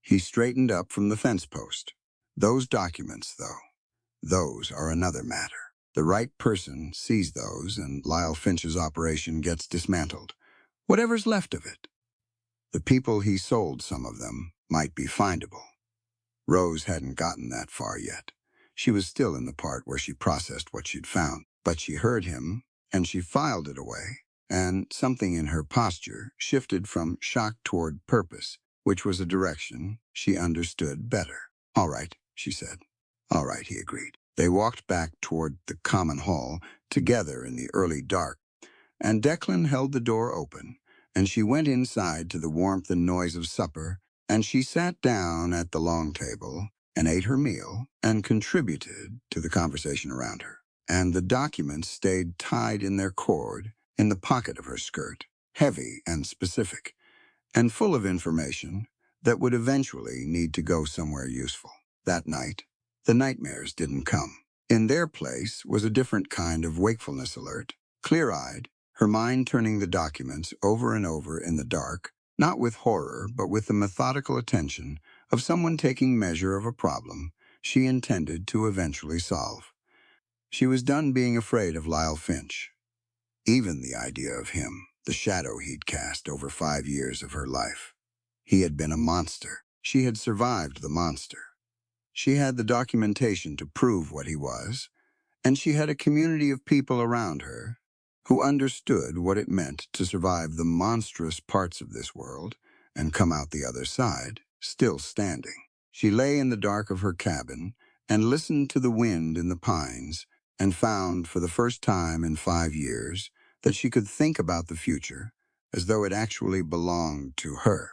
He straightened up from the fence post. "Those documents, though, those are another matter. The right person sees those and Lyle Finch's operation gets dismantled. Whatever's left of it. The people he sold some of them might be findable." Rose hadn't gotten that far yet. She was still in the part where she processed what she'd found. But she heard him, and she filed it away, and something in her posture shifted from shock toward purpose, which was a direction she understood better. "All right," she said. "All right," he agreed. They walked back toward the common hall, together in the early dark, and Declan held the door open, and she went inside to the warmth and noise of supper, and she sat down at the long table and ate her meal and contributed to the conversation around her. and the documents stayed tied in their cord in the pocket of her skirt, heavy and specific, and full of information that would eventually need to go somewhere useful. That night, the nightmares didn't come. In their place was a different kind of wakefulness alert, clear-eyed, her mind turning the documents over and over in the dark, not with horror, but with the methodical attention of someone taking measure of a problem she intended to eventually solve. She was done being afraid of Lyle Finch. Even the idea of him, the shadow he'd cast over 5 years of her life. He had been a monster. She had survived the monster. She had the documentation to prove what he was, and she had a community of people around her who understood what it meant to survive the monstrous parts of this world and come out the other side, still standing. She lay in the dark of her cabin and listened to the wind in the pines and found, for the first time in 5 years, that she could think about the future as though it actually belonged to her.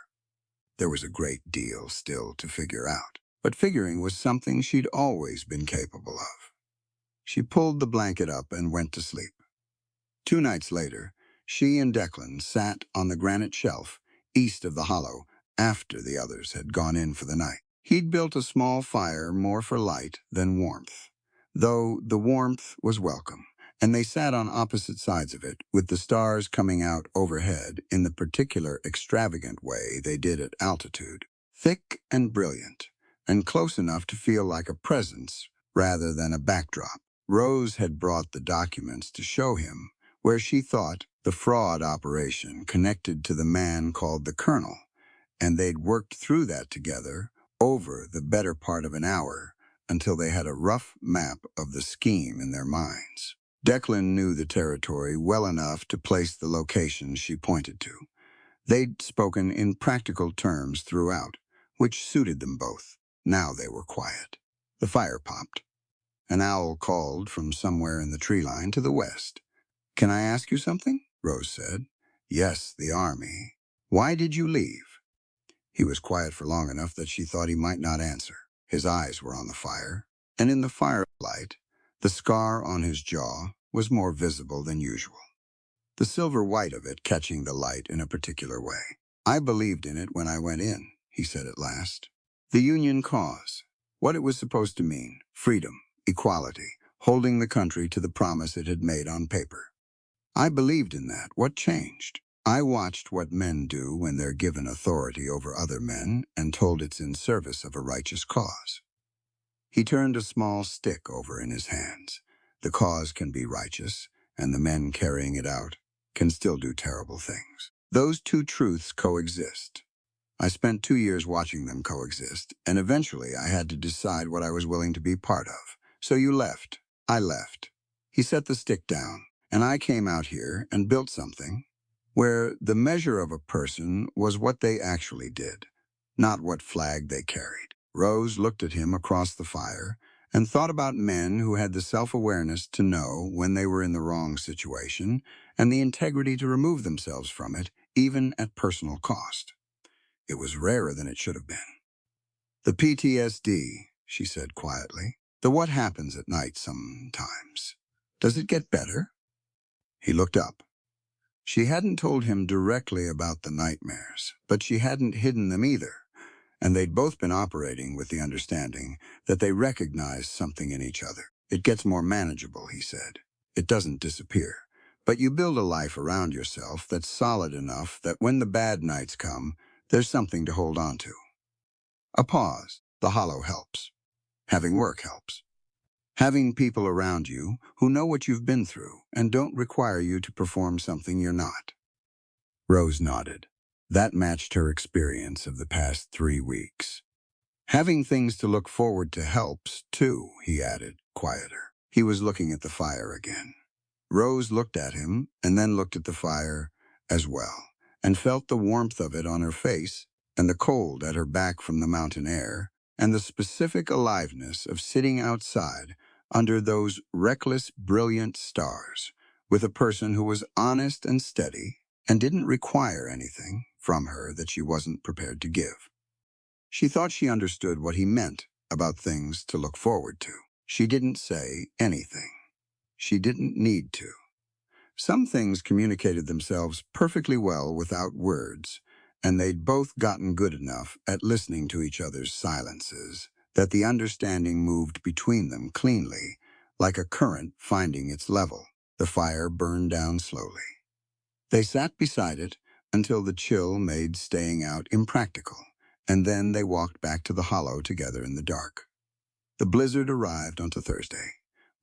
There was a great deal still to figure out, but figuring was something she'd always been capable of. She pulled the blanket up and went to sleep. 2 nights later, she and Declan sat on the granite shelf east of the hollow after the others had gone in for the night. He'd built a small fire more for light than warmth, though the warmth was welcome, and they sat on opposite sides of it, with the stars coming out overhead in the particular extravagant way they did at altitude, thick and brilliant, and close enough to feel like a presence rather than a backdrop. Rose had brought the documents to show him where she thought the fraud operation connected to the man called the Colonel, and they'd worked through that together over the better part of an hour until they had a rough map of the scheme in their minds. Declan knew the territory well enough to place the locations she pointed to. They'd spoken in practical terms throughout, which suited them both. Now they were quiet. The fire popped. An owl called from somewhere in the tree line to the west. "Can I ask you something?" Rose said. "Yes, the army. Why did you leave?" He was quiet for long enough that she thought he might not answer. His eyes were on the fire, and in the firelight, the scar on his jaw was more visible than usual, the silver white of it catching the light in a particular way. "I believed in it when I went in," he said at last. "The Union cause, what it was supposed to mean, freedom, equality, holding the country to the promise it had made on paper. I believed in that. What changed? I watched what men do when they're given authority over other men and told it's in service of a righteous cause." He turned a small stick over in his hands. The cause can be righteous, and the men carrying it out can still do terrible things. Those two truths coexist. I spent 2 years watching them coexist, and eventually I had to decide what I was willing to be part of. So you left. I left. He set the stick down, and I came out here and built something where the measure of a person was what they actually did, not what flag they carried. Rose looked at him across the fire and thought about men who had the self-awareness to know when they were in the wrong situation and the integrity to remove themselves from it, even at personal cost. It was rarer than it should have been. "The PTSD," she said quietly. "The what happens at night sometimes. Does it get better?" He looked up. She hadn't told him directly about the nightmares, but she hadn't hidden them either, and they'd both been operating with the understanding that they recognized something in each other. "It gets more manageable," he said. "It doesn't disappear, but you build a life around yourself that's solid enough that when the bad nights come, there's something to hold on to." A pause. The hollow helps. Having work helps. Having people around you who know what you've been through and don't require you to perform something you're not. Rose nodded. That matched her experience of the past 3 weeks. "Having things to look forward to helps, too," he added, quieter. He was looking at the fire again. Rose looked at him and then looked at the fire as well, and felt the warmth of it on her face and the cold at her back from the mountain air, and the specific aliveness of sitting outside under those reckless, brilliant stars with a person who was honest and steady and didn't require anything from her that she wasn't prepared to give. She thought she understood what he meant about things to look forward to. She didn't say anything. She didn't need to. Some things communicated themselves perfectly well without words, and they'd both gotten good enough at listening to each other's silences that the understanding moved between them cleanly, like a current finding its level. The fire burned down slowly. They sat beside it until the chill made staying out impractical, and then they walked back to the hollow together in the dark. The blizzard arrived onto Thursday,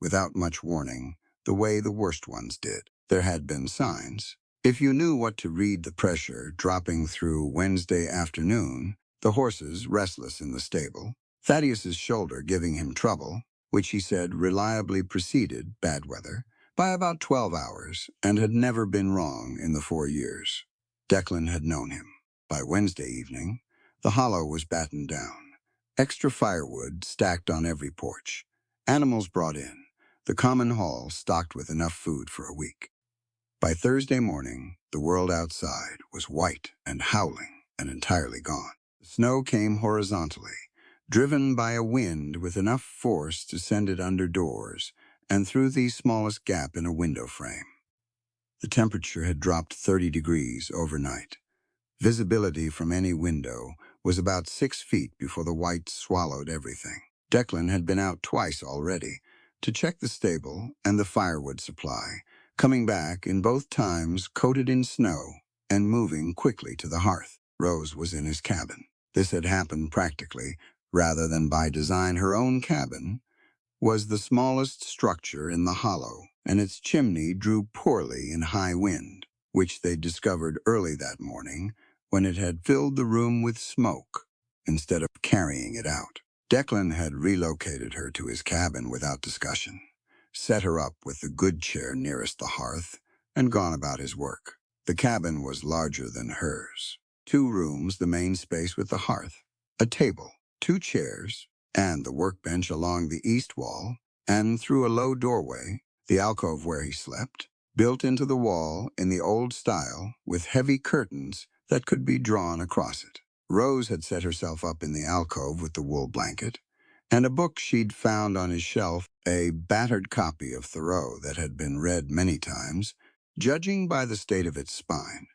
without much warning, the way the worst ones did. There had been signs. If you knew what to read, the pressure dropping through Wednesday afternoon, the horses restless in the stable, Thaddeus's shoulder giving him trouble, which he said reliably preceded bad weather, by about 12 hours, and had never been wrong in the 4 years. Declan had known him. By Wednesday evening, the hollow was battened down. Extra firewood stacked on every porch. Animals brought in. The common hall stocked with enough food for a week. By Thursday morning, the world outside was white and howling and entirely gone. The snow came horizontally, driven by a wind with enough force to send it under doors and through the smallest gap in a window frame. The temperature had dropped 30 degrees overnight. Visibility from any window was about 6 feet before the white swallowed everything. Declan had been out twice already to check the stable and the firewood supply, coming back in both times coated in snow and moving quickly to the hearth. Rose was in his cabin. This had happened practically, rather than by design. Her own cabin was the smallest structure in the hollow, and its chimney drew poorly in high wind, which they discovered early that morning when it had filled the room with smoke instead of carrying it out. Declan had relocated her to his cabin without discussion, set her up with the good chair nearest the hearth, and gone about his work. The cabin was larger than hers. 2 rooms, the main space with the hearth, a table, 2 chairs, and the workbench along the east wall, and through a low doorway, the alcove where he slept, built into the wall in the old style with heavy curtains that could be drawn across it. Rose had set herself up in the alcove with the wool blanket, and a book she'd found on his shelf, a battered copy of Thoreau that had been read many times, judging by the state of its spine.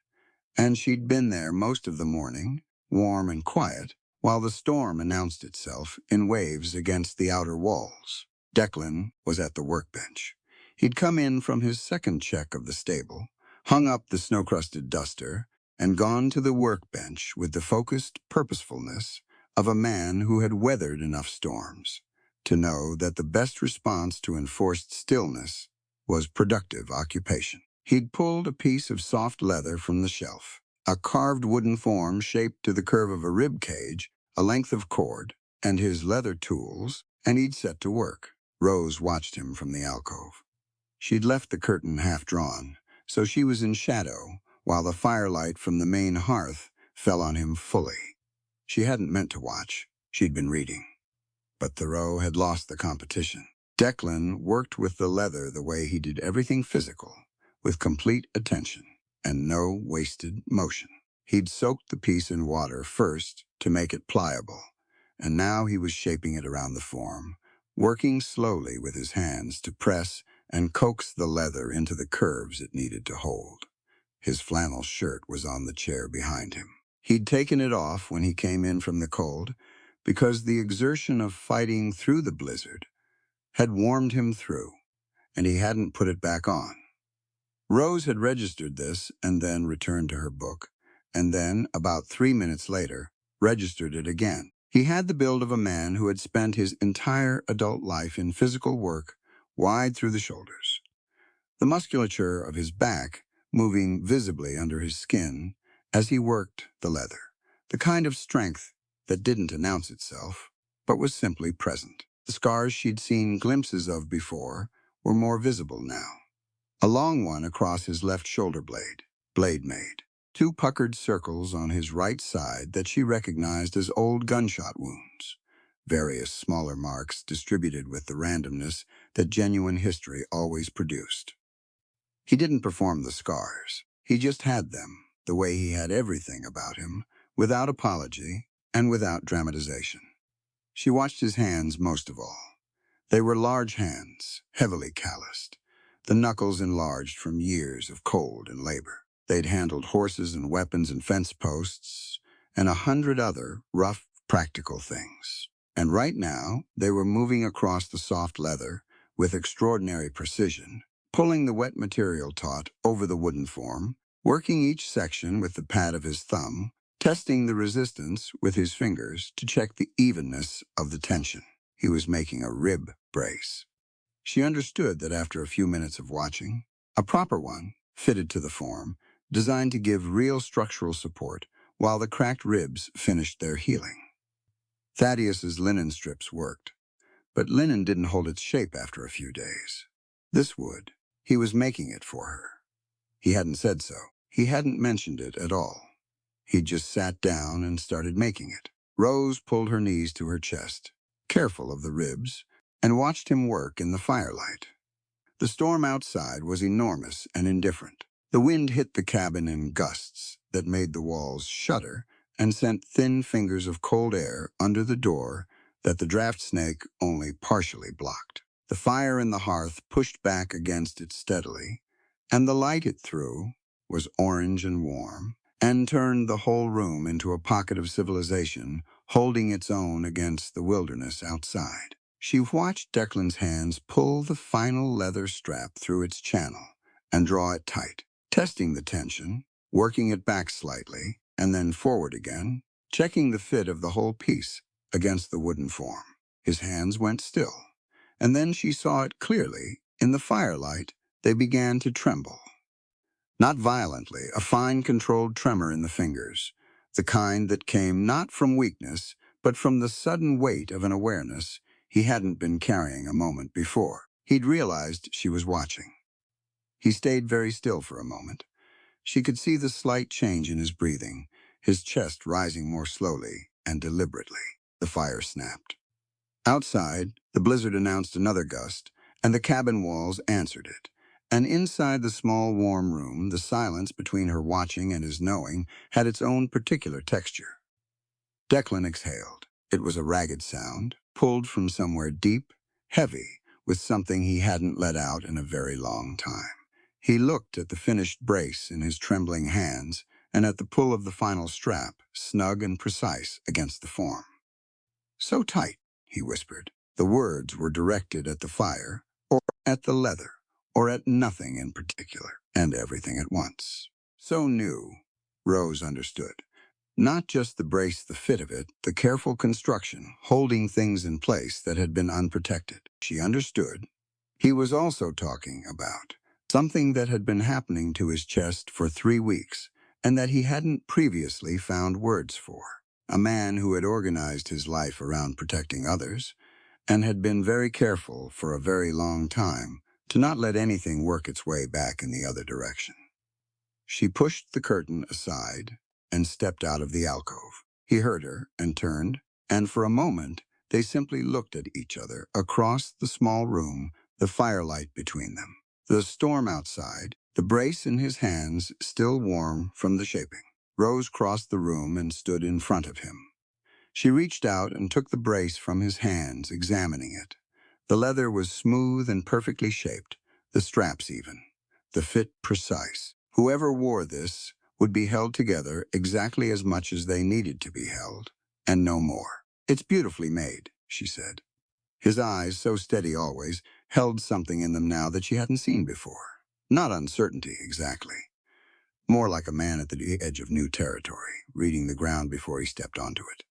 And she'd been there most of the morning, warm and quiet, while the storm announced itself in waves against the outer walls. Declan was at the workbench. He'd come in from his second check of the stable, hung up the snow-crusted duster, and gone to the workbench with the focused purposefulness of a man who had weathered enough storms to know that the best response to enforced stillness was productive occupation. He'd pulled a piece of soft leather from the shelf, a carved wooden form shaped to the curve of a rib cage, a length of cord, and his leather tools, and he'd set to work. Rose watched him from the alcove. She'd left the curtain half drawn, so she was in shadow, while the firelight from the main hearth fell on him fully. She hadn't meant to watch. She'd been reading. But Thoreau had lost the competition. Declan worked with the leather the way he did everything physical, with complete attention and no wasted motion. He'd soaked the piece in water first to make it pliable, and now he was shaping it around the form, working slowly with his hands to press and coax the leather into the curves it needed to hold. His flannel shirt was on the chair behind him. He'd taken it off when he came in from the cold, because the exertion of fighting through the blizzard had warmed him through, and he hadn't put it back on. Rose had registered this and then returned to her book, and then, about 3 minutes later, registered it again. He had the build of a man who had spent his entire adult life in physical work, wide through the shoulders. The musculature of his back moving visibly under his skin as he worked the leather, the kind of strength that didn't announce itself, but was simply present. The scars she'd seen glimpses of before were more visible now. A long one across his left shoulder blade made. 2 puckered circles on his right side that she recognized as old gunshot wounds. Various smaller marks distributed with the randomness that genuine history always produced. He didn't perform the scars. He just had them, the way he had everything about him, without apology and without dramatization. She watched his hands most of all. They were large hands, heavily calloused, the knuckles enlarged from years of cold and labor. They'd handled horses and weapons and fence posts, and 100 other rough, practical things. And right now, they were moving across the soft leather with extraordinary precision, pulling the wet material taut over the wooden form, working each section with the pad of his thumb, testing the resistance with his fingers to check the evenness of the tension. He was making a rib brace. She understood that after a few minutes of watching, a proper one, fitted to the form, designed to give real structural support while the cracked ribs finished their healing. Thaddeus's linen strips worked, but linen didn't hold its shape after a few days. This would. He was making it for her. He hadn't said so. He hadn't mentioned it at all. He just sat down and started making it. Rose pulled her knees to her chest, careful of the ribs, and watched him work in the firelight. The storm outside was enormous and indifferent. The wind hit the cabin in gusts that made the walls shudder and sent thin fingers of cold air under the door that the draft snake only partially blocked. The fire in the hearth pushed back against it steadily, and the light it threw was orange and warm, and turned the whole room into a pocket of civilization, holding its own against the wilderness outside. She watched Declan's hands pull the final leather strap through its channel and draw it tight, testing the tension, working it back slightly, and then forward again, checking the fit of the whole piece against the wooden form. His hands went still, and then she saw it clearly. In the firelight, they began to tremble. Not violently, a fine, controlled tremor in the fingers, the kind that came not from weakness, but from the sudden weight of an awareness he hadn't been carrying a moment before. He'd realized she was watching. He stayed very still for a moment. She could see the slight change in his breathing, his chest rising more slowly and deliberately. The fire snapped. Outside, the blizzard announced another gust, and the cabin walls answered it. And inside the small, warm room, the silence between her watching and his knowing had its own particular texture. Declan exhaled. It was a ragged sound, pulled from somewhere deep, heavy, with something he hadn't let out in a very long time. He looked at the finished brace in his trembling hands and at the pull of the final strap, snug and precise against the form. "So tight," he whispered. The words were directed at the fire, or at the leather, or at nothing in particular, and everything at once. So new, Rose understood. Not just the brace, the fit of it, the careful construction, holding things in place that had been unprotected. She understood. He was also talking about something that had been happening to his chest for 3 weeks, and that he hadn't previously found words for. A man who had organized his life around protecting others, and had been very careful for a very long time to not let anything work its way back in the other direction. She pushed the curtain aside and stepped out of the alcove. He heard her and turned, and for a moment they simply looked at each other across the small room, the firelight between them. The storm outside, the brace in his hands still warm from the shaping. Rose crossed the room and stood in front of him. She reached out and took the brace from his hands, examining it. The leather was smooth and perfectly shaped, the straps even, the fit precise. Whoever wore this would be held together exactly as much as they needed to be held, and no more. "It's beautifully made," she said. His eyes, so steady always, held something in them now that she hadn't seen before. Not uncertainty, exactly. More like a man at the edge of new territory, reading the ground before he stepped onto it.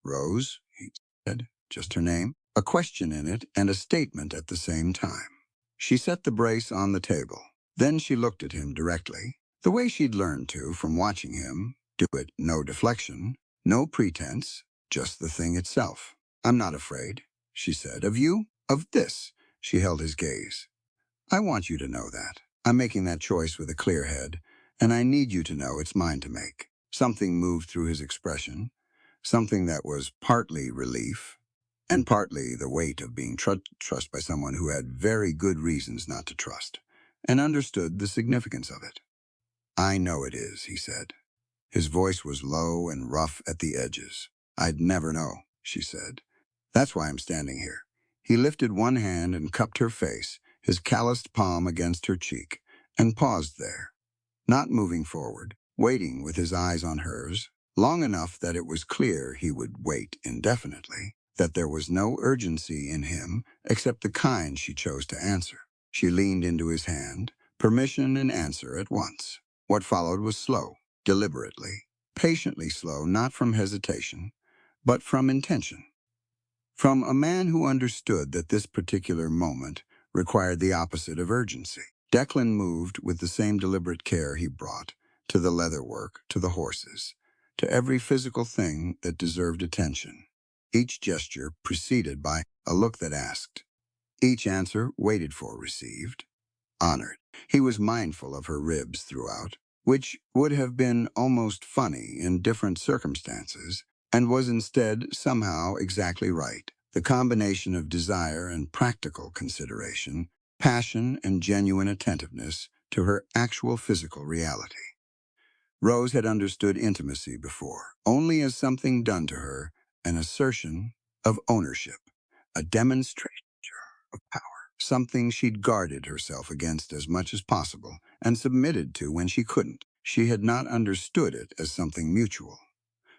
"Rose," he said, just her name, a question in it and a statement at the same time. She set the brace on the table. Then she looked at him directly, the way she'd learned to from watching him do it. No deflection, no pretense, just the thing itself. "I'm not afraid," she said. "Of you? Of this?" She held his gaze. "I want you to know that. I'm making that choice with a clear head, and I need you to know it's mine to make." Something moved through his expression, something that was partly relief, and partly the weight of being trusted by someone who had very good reasons not to trust, and understood the significance of it. "I know it is," he said. His voice was low and rough at the edges. "I'd never know," she said. "That's why I'm standing here." He lifted one hand and cupped her face, his calloused palm against her cheek, and paused there, not moving forward, waiting with his eyes on hers, long enough that it was clear he would wait indefinitely, that there was no urgency in him except the kind she chose to answer. She leaned into his hand, permission and answer at once. What followed was slow, deliberately, patiently slow, not from hesitation, but from intention. From a man who understood that this particular moment required the opposite of urgency. Declan moved with the same deliberate care he brought to the leatherwork, to the horses, to every physical thing that deserved attention. Each gesture preceded by a look that asked. Each answer waited for, received, honored. He was mindful of her ribs throughout, which would have been almost funny in different circumstances, and was instead somehow exactly right. The combination of desire and practical consideration, passion and genuine attentiveness to her actual physical reality. Rose had understood intimacy before, only as something done to her, an assertion of ownership, a demonstration of power, something she'd guarded herself against as much as possible and submitted to when she couldn't. She had not understood it as something mutual,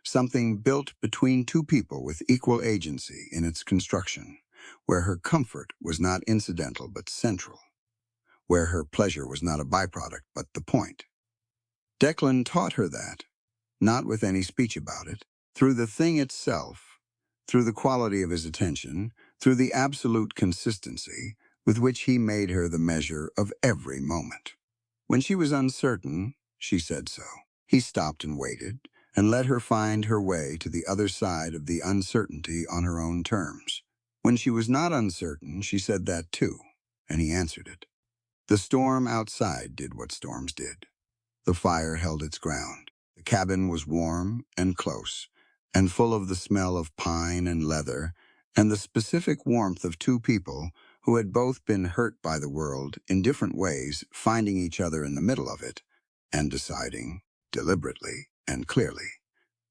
something built between two people with equal agency in its construction, where her comfort was not incidental but central, where her pleasure was not a byproduct but the point. Declan taught her that, not with any speech about it, through the thing itself, through the quality of his attention, through the absolute consistency with which he made her the measure of every moment. When she was uncertain, she said so. He stopped and waited, and let her find her way to the other side of the uncertainty on her own terms. When she was not uncertain, she said that too, and he answered it. The storm outside did what storms did. The fire held its ground. The cabin was warm and close, and full of the smell of pine and leather, and the specific warmth of two people who had both been hurt by the world in different ways, finding each other in the middle of it, and deciding, deliberately and clearly,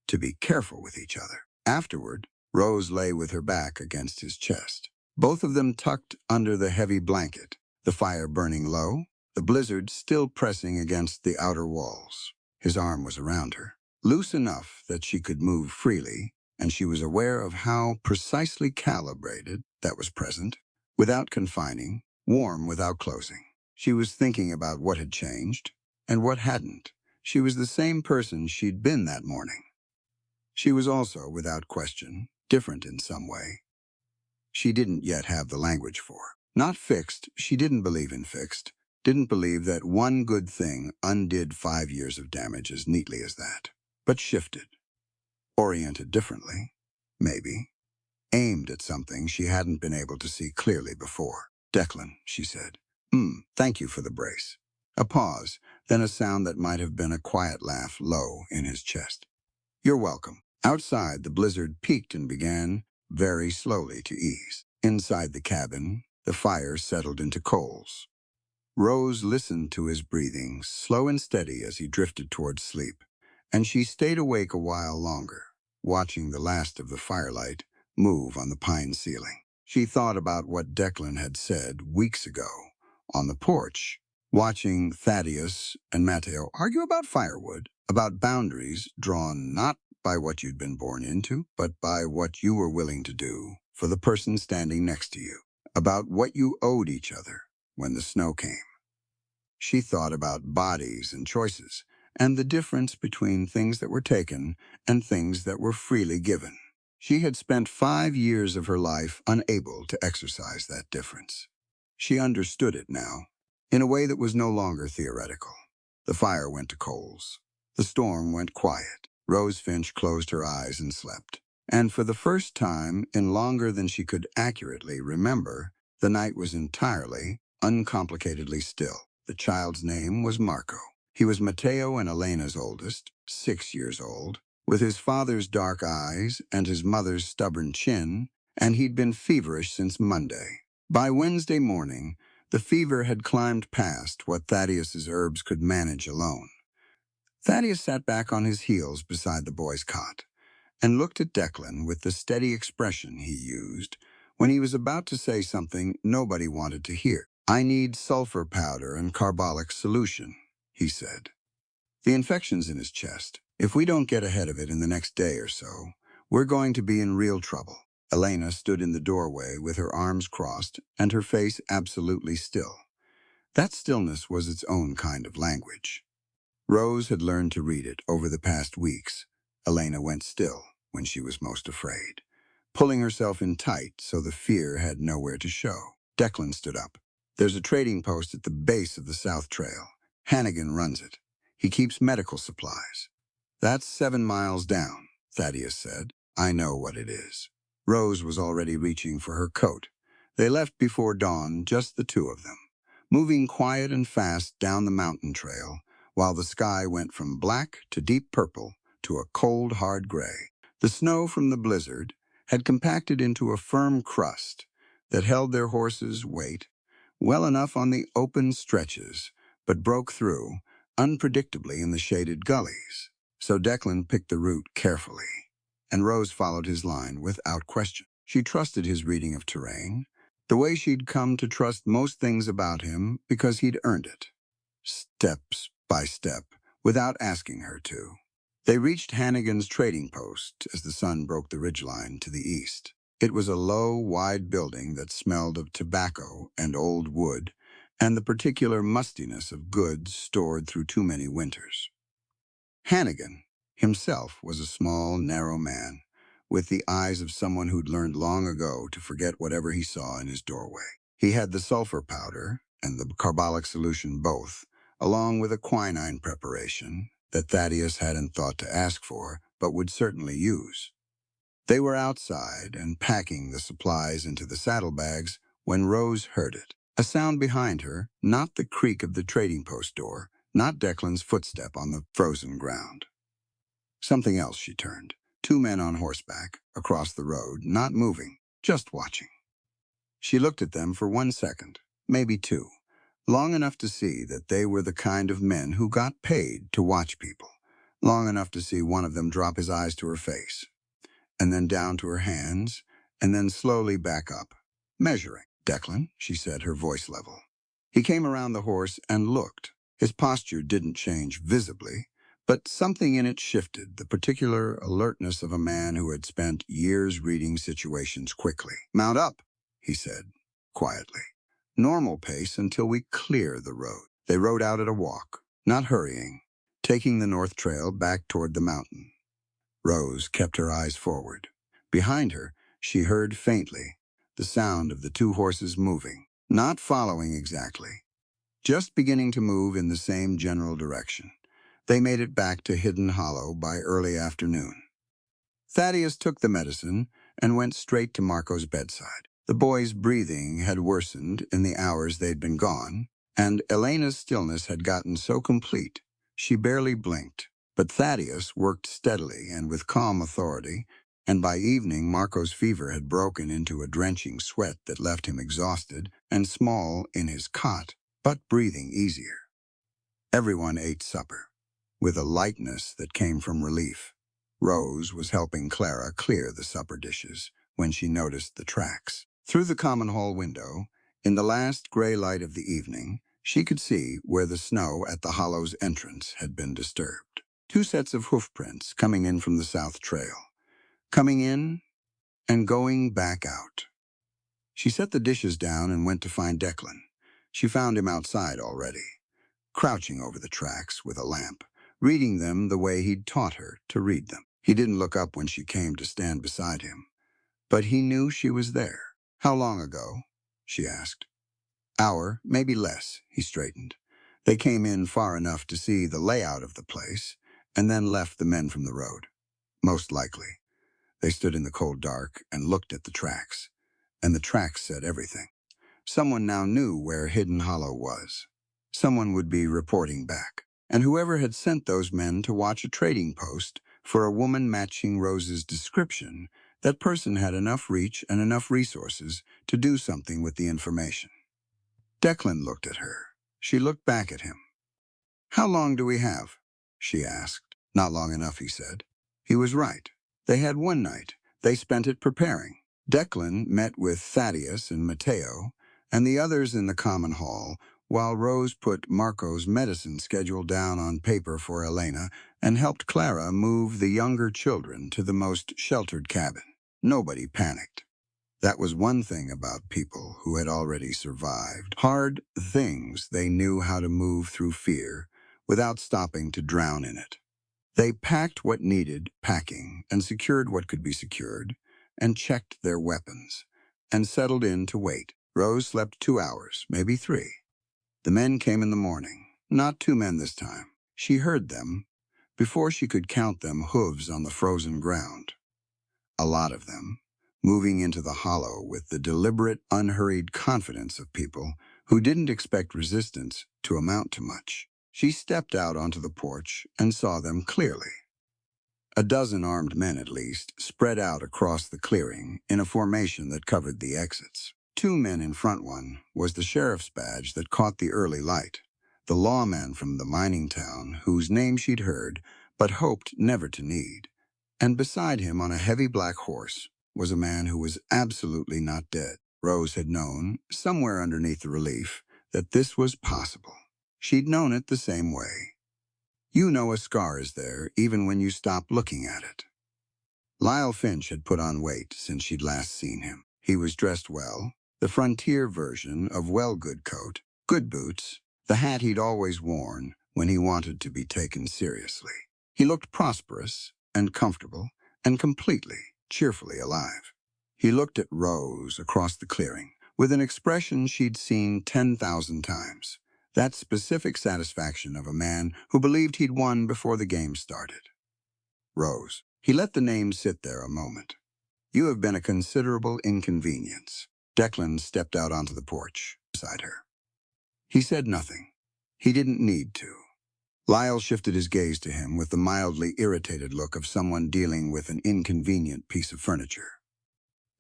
to be careful with each other. Afterward, Rose lay with her back against his chest, both of them tucked under the heavy blanket, the fire burning low, the blizzard still pressing against the outer walls. His arm was around her, loose enough that she could move freely, and she was aware of how precisely calibrated that was present, without confining, warm without closing. She was thinking about what had changed and what hadn't. She was the same person she'd been that morning. She was also, without question, different in some way. She didn't yet have the language for. Not fixed, she didn't believe in fixed, didn't believe that one good thing undid 5 years of damage as neatly as that. But shifted, oriented differently, maybe, aimed at something she hadn't been able to see clearly before. Declan, she said. Thank you for the brace. A pause, then a sound that might have been a quiet laugh low in his chest. You're welcome. Outside, the blizzard peaked and began, very slowly, to ease. Inside the cabin, the fire settled into coals. Rose listened to his breathing, slow and steady as he drifted towards sleep, and she stayed awake a while longer, watching the last of the firelight move on the pine ceiling. She thought about what Declan had said weeks ago on the porch, watching Thaddeus and Matteo argue about firewood, about boundaries drawn not by what you'd been born into, but by what you were willing to do for the person standing next to you, about what you owed each other when the snow came. She thought about bodies and choices, and the difference between things that were taken and things that were freely given. She had spent 5 years of her life unable to exercise that difference. She understood it now, in a way that was no longer theoretical. The fire went to coals. The storm went quiet. Rose Finch closed her eyes and slept. And for the first time in longer than she could accurately remember, the night was entirely, uncomplicatedly still. The child's name was Marco. He was Matteo and Elena's oldest, 6 years old, with his father's dark eyes and his mother's stubborn chin, and he'd been feverish since Monday. By Wednesday morning, the fever had climbed past what Thaddeus's herbs could manage alone. Thaddeus sat back on his heels beside the boy's cot and looked at Declan with the steady expression he used when he was about to say something nobody wanted to hear. I need sulfur powder and carbolic solution, he said. The infection's in his chest. If we don't get ahead of it in the next day or so, we're going to be in real trouble. Elena stood in the doorway with her arms crossed and her face absolutely still. That stillness was its own kind of language. Rose had learned to read it over the past weeks. Elena went still when she was most afraid, pulling herself in tight so the fear had nowhere to show. Declan stood up. There's a trading post at the base of the South Trail. Hannigan runs it. He keeps medical supplies. That's 7 miles down, Thaddeus said. I know what it is. Rose was already reaching for her coat. They left before dawn, just the two of them, moving quiet and fast down the mountain trail, while the sky went from black to deep purple to a cold, hard gray. The snow from the blizzard had compacted into a firm crust that held their horses' weight well enough on the open stretches, but broke through unpredictably in the shaded gullies. So Declan picked the route carefully, and Rose followed his line without question. She trusted his reading of terrain, the way she'd come to trust most things about him because he'd earned it, steps by step, without asking her to. They reached Hannigan's trading post as the sun broke the ridgeline to the east. It was a low, wide building that smelled of tobacco and old wood, and the particular mustiness of goods stored through too many winters. Hannigan himself was a small, narrow man, with the eyes of someone who'd learned long ago to forget whatever he saw in his doorway. He had the sulfur powder and the carbolic solution both, along with a quinine preparation that Thaddeus hadn't thought to ask for, but would certainly use. They were outside and packing the supplies into the saddlebags when Rose heard it. A sound behind her, not the creak of the trading post door, not Declan's footstep on the frozen ground. Something else. She turned. 2 men on horseback, across the road, not moving, just watching. She looked at them for 1 second, maybe 2, long enough to see that they were the kind of men who got paid to watch people, long enough to see one of them drop his eyes to her face, and then down to her hands, and then slowly back up, measuring. Declan, she said, her voice level. He came around the horse and looked. His posture didn't change visibly, but something in it shifted, the particular alertness of a man who had spent years reading situations quickly. Mount up, he said, quietly. Normal pace until we clear the road. They rode out at a walk, not hurrying, taking the north trail back toward the mountain. Rose kept her eyes forward. Behind her, she heard faintly the sound of the 2 horses moving, not following exactly, just beginning to move in the same general direction. They made it back to Hidden Hollow by early afternoon. Thaddeus took the medicine and went straight to Marco's bedside. The boy's breathing had worsened in the hours they'd been gone, and Elena's stillness had gotten so complete she barely blinked. But Thaddeus worked steadily and with calm authority, and by evening Marco's fever had broken into a drenching sweat that left him exhausted and small in his cot, but breathing easier. Everyone ate supper, with a lightness that came from relief. Rose was helping Clara clear the supper dishes when she noticed the tracks. Through the common hall window, in the last gray light of the evening, she could see where the snow at the hollow's entrance had been disturbed. 2 sets of hoofprints coming in from the south trail, coming in and going back out. She set the dishes down and went to find Declan. She found him outside already, crouching over the tracks with a lamp, reading them the way he'd taught her to read them. He didn't look up when she came to stand beside him, but he knew she was there. How long ago? She asked. Hour, maybe less, he straightened. They came in far enough to see the layout of the place, and then left the men from the road. Most likely. They stood in the cold dark and looked at the tracks, and the tracks said everything. Someone now knew where Hidden Hollow was. Someone would be reporting back. And whoever had sent those men to watch a trading post for a woman matching Rose's description, that person had enough reach and enough resources to do something with the information. Declan looked at her. She looked back at him. How long do we have? She asked. Not long enough, he said. He was right. They had 1 night. They spent it preparing. Declan met with Thaddeus and Mateo, and the others in the common hall, while Rose put Marco's medicine schedule down on paper for Elena and helped Clara move the younger children to the most sheltered cabin. Nobody panicked. That was one thing about people who had already survived. Hard things they knew how to move through fear without stopping to drown in it. They packed what needed packing and secured what could be secured and checked their weapons and settled in to wait. Rose slept 2 hours, maybe 3. The men came in the morning. Not 2 men this time. She heard them. Before she could count them, hooves on the frozen ground. A lot of them, moving into the hollow with the deliberate, unhurried confidence of people who didn't expect resistance to amount to much. She stepped out onto the porch and saw them clearly. A dozen armed men, at least, spread out across the clearing in a formation that covered the exits. 2 men in front. One was the sheriff's badge that caught the early light, the lawman from the mining town whose name she'd heard but hoped never to need. And beside him on a heavy black horse was a man who was absolutely not dead. Rose had known, somewhere underneath the relief, that this was possible. She'd known it the same way. You know a scar is there even when you stop looking at it. Lyle Finch had put on weight since she'd last seen him. He was dressed well, the frontier version of well-good coat, good boots, the hat he'd always worn when he wanted to be taken seriously. He looked prosperous and comfortable and completely, cheerfully alive. He looked at Rose across the clearing with an expression she'd seen 10,000 times. That specific satisfaction of a man who believed he'd won before the game started. Rose. He let the name sit there a moment. You have been a considerable inconvenience. Declan stepped out onto the porch beside her. He said nothing. He didn't need to. Lyle shifted his gaze to him with the mildly irritated look of someone dealing with an inconvenient piece of furniture.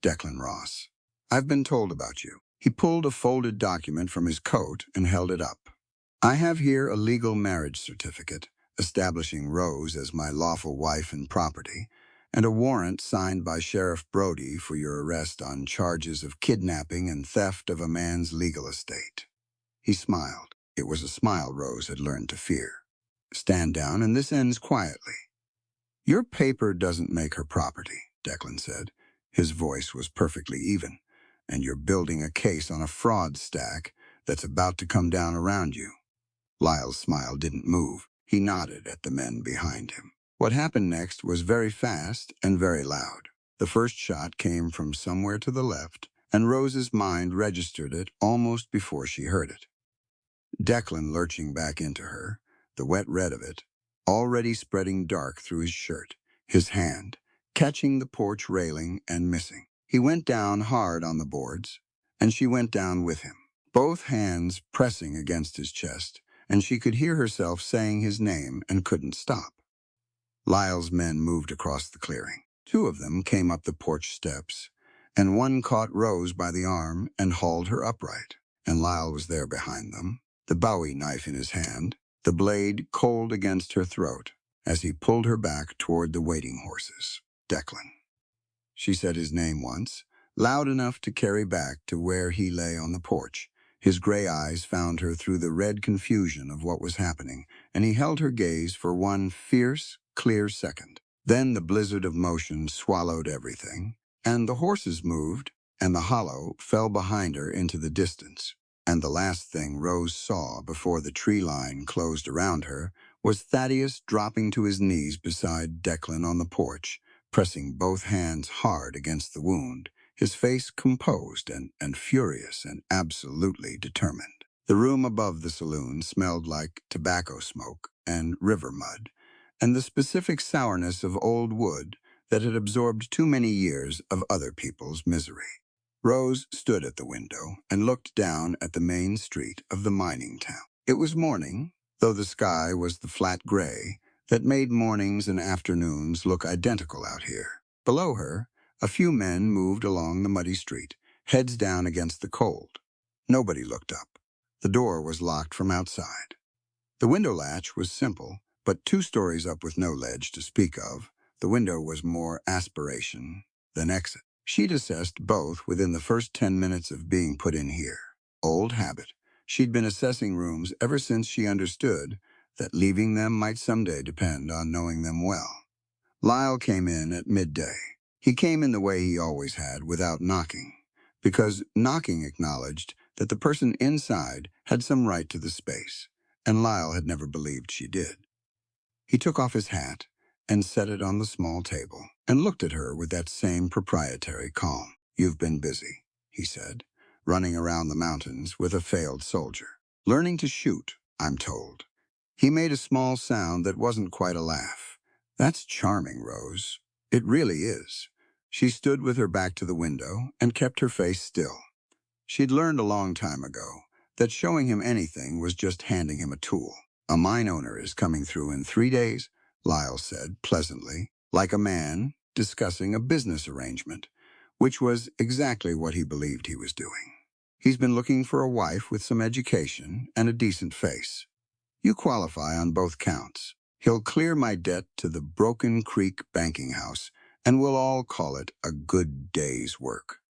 Declan Ross. I've been told about you. He pulled a folded document from his coat and held it up. I have here a legal marriage certificate establishing Rose as my lawful wife and property, and a warrant signed by Sheriff Brody for your arrest on charges of kidnapping and theft of a man's legal estate. He smiled. It was a smile Rose had learned to fear. Stand down, and this ends quietly. Your paper doesn't make her property, Declan said. His voice was perfectly even, and you're building a case on a fraud stack that's about to come down around you. Lyle's smile didn't move. He nodded at the men behind him. What happened next was very fast and very loud. The first shot came from somewhere to the left, and Rose's mind registered it almost before she heard it. Declan lurching back into her, the wet red of it, already spreading dark through his shirt, his hand, catching the porch railing and missing. He went down hard on the boards, and she went down with him, both hands pressing against his chest, and she could hear herself saying his name and couldn't stop. Lyle's men moved across the clearing. 2 of them came up the porch steps, and one caught Rose by the arm and hauled her upright, and Lyle was there behind them, the Bowie knife in his hand, the blade cold against her throat, as he pulled her back toward the waiting horses. Declan. She said his name once, loud enough to carry back to where he lay on the porch. His gray eyes found her through the red confusion of what was happening, and he held her gaze for one fierce, clear second. Then the blizzard of motion swallowed everything, and the horses moved, and the hollow fell behind her into the distance. And the last thing Rose saw before the tree line closed around her was Thaddeus dropping to his knees beside Declan on the porch, pressing both hands hard against the wound, his face composed and furious and absolutely determined. The room above the saloon smelled like tobacco smoke and river mud, and the specific sourness of old wood that had absorbed too many years of other people's misery. Rose stood at the window and looked down at the main street of the mining town. It was morning, though the sky was the flat gray that made mornings and afternoons look identical out here. Below her, a few men moved along the muddy street, heads down against the cold. Nobody looked up. The door was locked from outside. The window latch was simple, but 2 stories up with no ledge to speak of. The window was more aspiration than exit. She'd assessed both within the first 10 minutes of being put in here. Old habit. She'd been assessing rooms ever since she understood that leaving them might someday depend on knowing them well. Lyle came in at midday. He came in the way he always had, without knocking, because knocking acknowledged that the person inside had some right to the space, and Lyle had never believed she did. He took off his hat and set it on the small table and looked at her with that same proprietary calm. "You've been busy," he said, "running around the mountains with a failed soldier. Learning to shoot, I'm told." He made a small sound that wasn't quite a laugh. "That's charming, Rose. It really is." She stood with her back to the window and kept her face still. She'd learned a long time ago that showing him anything was just handing him a tool. "A mine owner is coming through in 3 days," Lyle said pleasantly, like a man discussing a business arrangement, which was exactly what he believed he was doing. "He's been looking for a wife with some education and a decent face. You qualify on both counts. He'll clear my debt to the Broken Creek banking house, and we'll all call it a good day's work."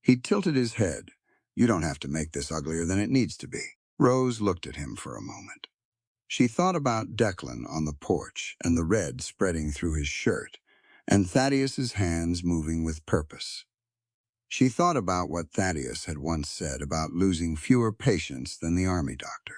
He tilted his head. "You don't have to make this uglier than it needs to be." Rose looked at him for a moment. She thought about Declan on the porch and the red spreading through his shirt, and Thaddeus's hands moving with purpose. She thought about what Thaddeus had once said about losing fewer patients than the army doctor.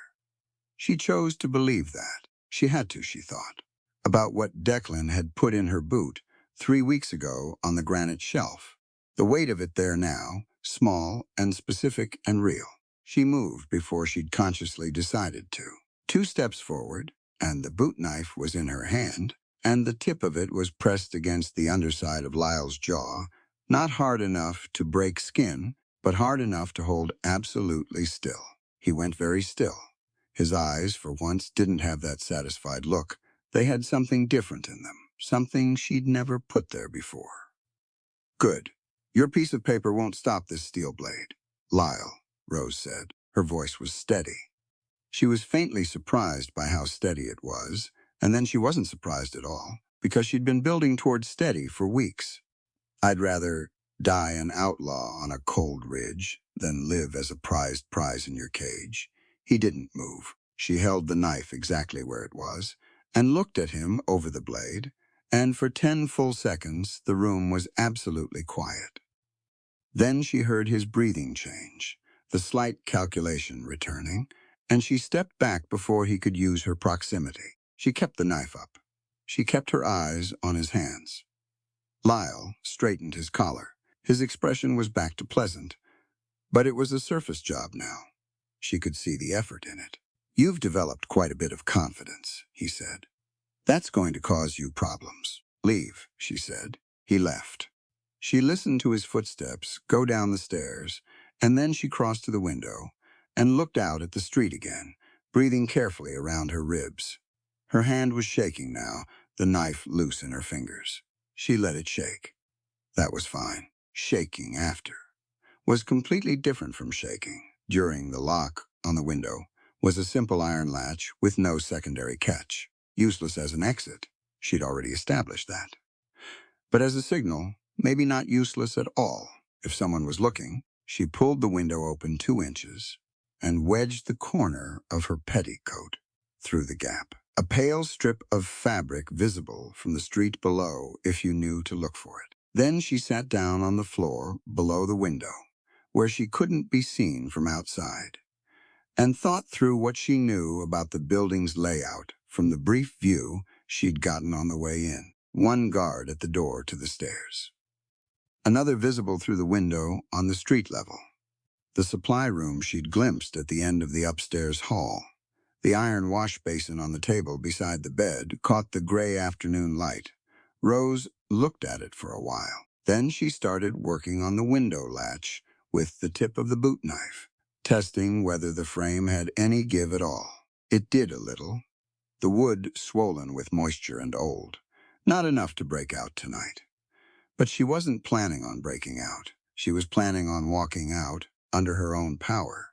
She chose to believe that. She had to, she thought. About what Declan had put in her boot 3 weeks ago on the granite shelf. The weight of it there now, small and specific and real. She moved before she'd consciously decided to. 2 steps forward, and the boot knife was in her hand, and the tip of it was pressed against the underside of Lyle's jaw, not hard enough to break skin, but hard enough to hold absolutely still. He went very still. His eyes, for once, didn't have that satisfied look. They had something different in them, something she'd never put there before. "Good. Your piece of paper won't stop this steel blade." "Lyle," Rose said. Her voice was steady. She was faintly surprised by how steady it was, and then she wasn't surprised at all, because she'd been building toward steady for weeks. "I'd rather die an outlaw on a cold ridge than live as a prized prize in your cage." He didn't move. She held the knife exactly where it was and looked at him over the blade, and for 10 full seconds the room was absolutely quiet. Then she heard his breathing change, the slight calculation returning, and she stepped back before he could use her proximity. She kept the knife up. She kept her eyes on his hands. Lyle straightened his collar. His expression was back to pleasant, but it was a surface job now. She could see the effort in it. "You've developed quite a bit of confidence," he said. "That's going to cause you problems." "Leave," she said. He left. She listened to his footsteps go down the stairs, and then she crossed to the window and looked out at the street again, breathing carefully around her ribs. Her hand was shaking now, the knife loose in her fingers. She let it shake. That was fine. Shaking after was completely different from shaking. During, the lock on the window was a simple iron latch with no secondary catch. Useless as an exit. She'd already established that. But as a signal, maybe not useless at all. If someone was looking, she pulled the window open 2 inches and wedged the corner of her petticoat through the gap. A pale strip of fabric visible from the street below if you knew to look for it. Then she sat down on the floor below the window, where she couldn't be seen from outside, and thought through what she knew about the building's layout from the brief view she'd gotten on the way in. 1 guard at the door to the stairs. Another visible through the window on the street level. The supply room she'd glimpsed at the end of the upstairs hall. The iron wash basin on the table beside the bed caught the gray afternoon light. Rose looked at it for a while. Then she started working on the window latch with the tip of the boot knife, testing whether the frame had any give at all. It did a little. The wood swollen with moisture and old. Not enough to break out tonight. But she wasn't planning on breaking out. She was planning on walking out under her own power.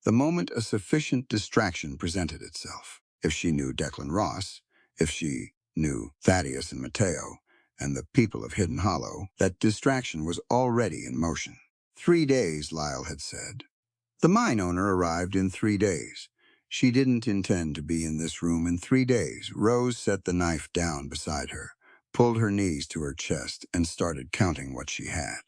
The moment a sufficient distraction presented itself. If she knew Declan Ross, if she knew Thaddeus and Mateo, and the people of Hidden Hollow, that distraction was already in motion. 3 days, Lyle had said. The mine owner arrived in 3 days. She didn't intend to be in this room in 3 days. Rose set the knife down beside her, pulled her knees to her chest, and started counting what she had.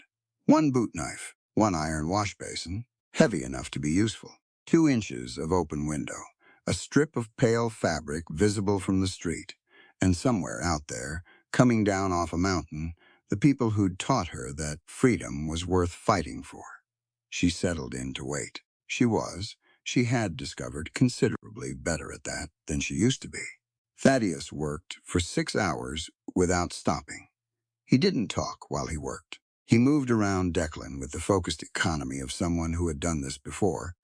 One boot knife, one iron wash basin, heavy enough to be useful, 2 inches of open window, a strip of pale fabric visible from the street, and somewhere out there, coming down off a mountain, the people who'd taught her that freedom was worth fighting for. She settled in to wait. She had discovered considerably better at that than she used to be. Thaddeus worked for 6 hours without stopping. He didn't talk while he worked. He moved around Declan with the focused economy of someone who had done this before,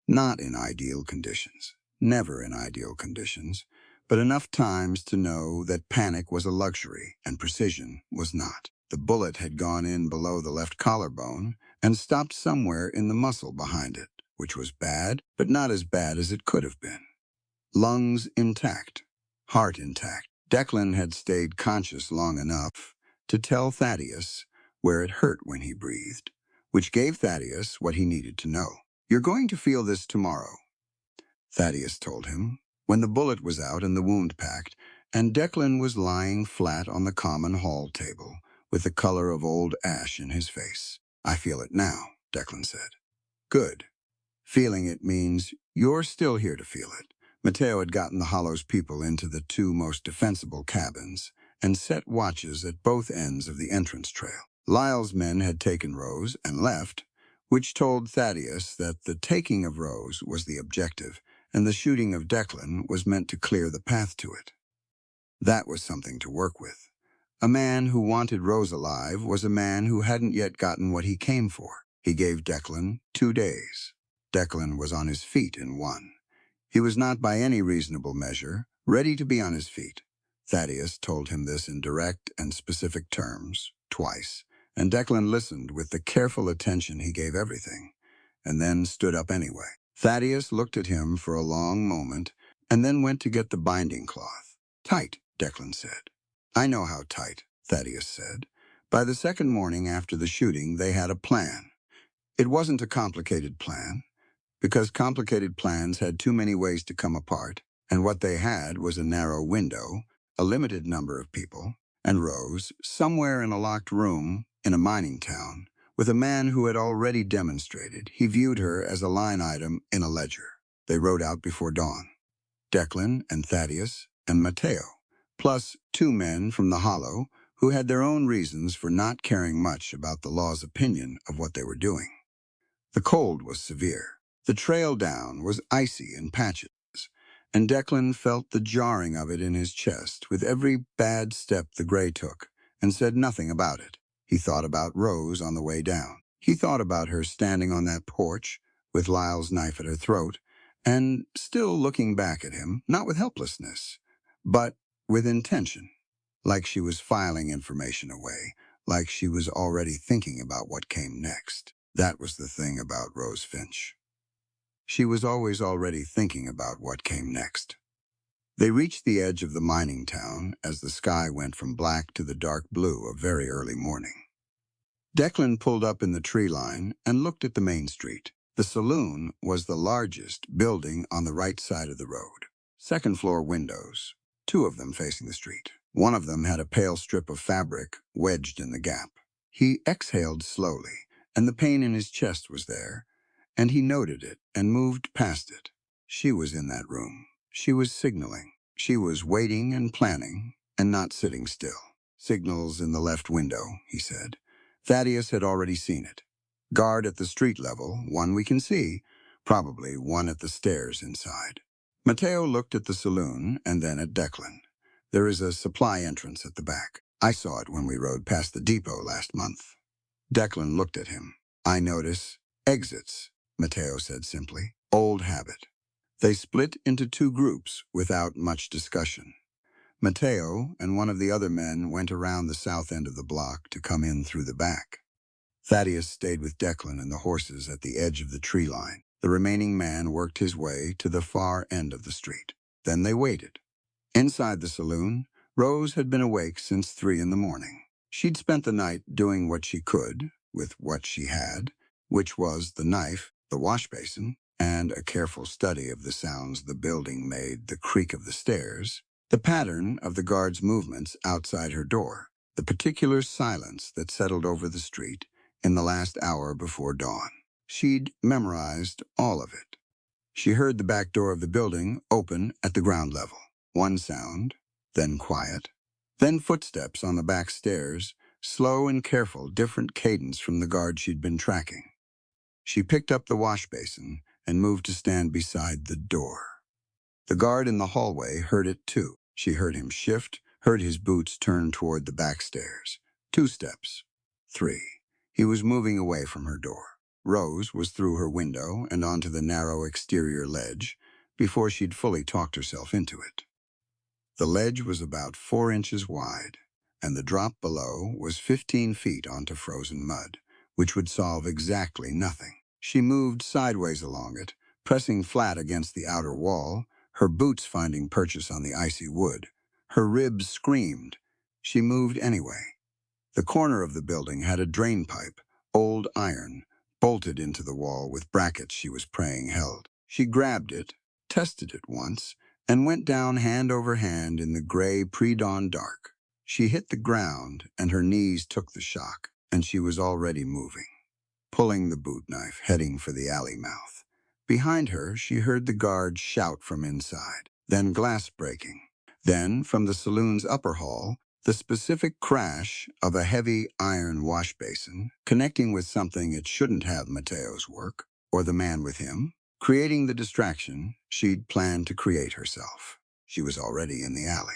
not in ideal conditions, never in ideal conditions, but enough times to know that panic was a luxury and precision was not. The bullet had gone in below the left collarbone and stopped somewhere in the muscle behind it, which was bad, but not as bad as it could have been. Lungs intact, heart intact. Declan had stayed conscious long enough to tell Thaddeus where it hurt when he breathed, which gave Thaddeus what he needed to know. "You're going to feel this tomorrow," Thaddeus told him, when the bullet was out and the wound packed, and Declan was lying flat on the common hall table with the color of old ash in his face. "I feel it now," Declan said. "Good. Feeling it means you're still here to feel it." Mateo had gotten the Hollow's people into the 2 most defensible cabins and set watches at both ends of the entrance trail. Lyle's men had taken Rose and left, which told Thaddeus that the taking of Rose was the objective, and the shooting of Declan was meant to clear the path to it. That was something to work with. A man who wanted Rose alive was a man who hadn't yet gotten what he came for. He gave Declan 2 days. Declan was on his feet in 1. He was not by any reasonable measure ready to be on his feet. Thaddeus told him this in direct and specific terms, twice, and Declan listened with the careful attention he gave everything, and then stood up anyway. Thaddeus looked at him for a long moment, and then went to get the binding cloth. "Tight," Declan said. "I know how tight," Thaddeus said. By the second morning after the shooting, they had a plan. It wasn't a complicated plan, because complicated plans had too many ways to come apart, and what they had was a narrow window, a limited number of people, and Rose, somewhere in a locked room in a mining town, with a man who had already demonstrated he viewed her as a line item in a ledger. They rode out before dawn. Declan and Thaddeus and Mateo, plus 2 men from the Hollow who had their own reasons for not caring much about the law's opinion of what they were doing. The cold was severe. The trail down was icy in patches, and Declan felt the jarring of it in his chest with every bad step the gray took, and said nothing about it. He thought about Rose on the way down. He thought about her standing on that porch, with Lyle's knife at her throat, and still looking back at him, not with helplessness, but with intention, like she was filing information away, like she was already thinking about what came next. That was the thing about Rose Finch. She was always already thinking about what came next. They reached the edge of the mining town as the sky went from black to the dark blue of very early morning. Declan pulled up in the tree line and looked at the main street. The saloon was the largest building on the right side of the road. 2nd-floor windows, 2 of them facing the street. One of them had a pale strip of fabric wedged in the gap. He exhaled slowly, and the pain in his chest was there, and he noted it and moved past it. She was in that room. She was signaling. She was waiting and planning and not sitting still. "Signals in the left window," he said. Thaddeus had already seen it. "Guard at the street level, one we can see, probably one at the stairs inside." Mateo looked at the saloon and then at Declan. "There is a supply entrance at the back. I saw it when we rode past the depot last month." Declan looked at him. "I notice exits," Mateo said simply. "Old habit." They split into 2 groups without much discussion. Mateo and one of the other men went around the south end of the block to come in through the back. Thaddeus stayed with Declan and the horses at the edge of the tree line. The remaining man worked his way to the far end of the street. Then they waited. Inside the saloon, Rose had been awake since 3 in the morning. She'd spent the night doing what she could with what she had, which was the knife the wash basin, and a careful study of the sounds the building made, the creak of the stairs, the pattern of the guard's movements outside her door, the particular silence that settled over the street in the last hour before dawn. She'd memorized all of it. She heard the back door of the building open at the ground level. One sound, then quiet, then footsteps on the back stairs, slow and careful, different cadence from the guard she'd been tracking. She picked up the wash basin and moved to stand beside the door. The guard in the hallway heard it too. She heard him shift, heard his boots turn toward the back stairs. 2 steps. 3. He was moving away from her door. Rose was through her window and onto the narrow exterior ledge before she'd fully talked herself into it. The ledge was about 4 inches wide, and the drop below was 15 feet onto frozen mud, which would solve exactly nothing. She moved sideways along it, pressing flat against the outer wall, her boots finding purchase on the icy wood. Her ribs screamed. She moved anyway. The corner of the building had a drain pipe, old iron, bolted into the wall with brackets she was praying held. She grabbed it, tested it once, and went down hand over hand in the gray pre-dawn dark. She hit the ground, and her knees took the shock, and she was already moving, pulling the boot knife, heading for the alley mouth. Behind her, she heard the guard shout from inside, then glass breaking. Then, from the saloon's upper hall, the specific crash of a heavy iron wash basin connecting with something it shouldn't have, Mateo's work, or the man with him, creating the distraction she'd planned to create herself. She was already in the alley.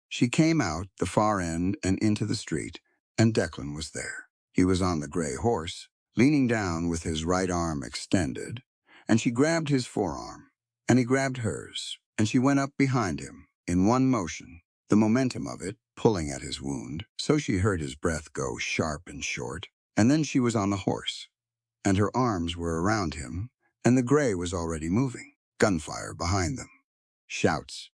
She came out the far end and into the street, and Declan was there. He was on the gray horse, leaning down with his right arm extended, and she grabbed his forearm, and he grabbed hers, and she went up behind him in one motion, the momentum of it pulling at his wound, so she heard his breath go sharp and short, and then she was on the horse, and her arms were around him, and the gray was already moving, gunfire behind them. Shouts.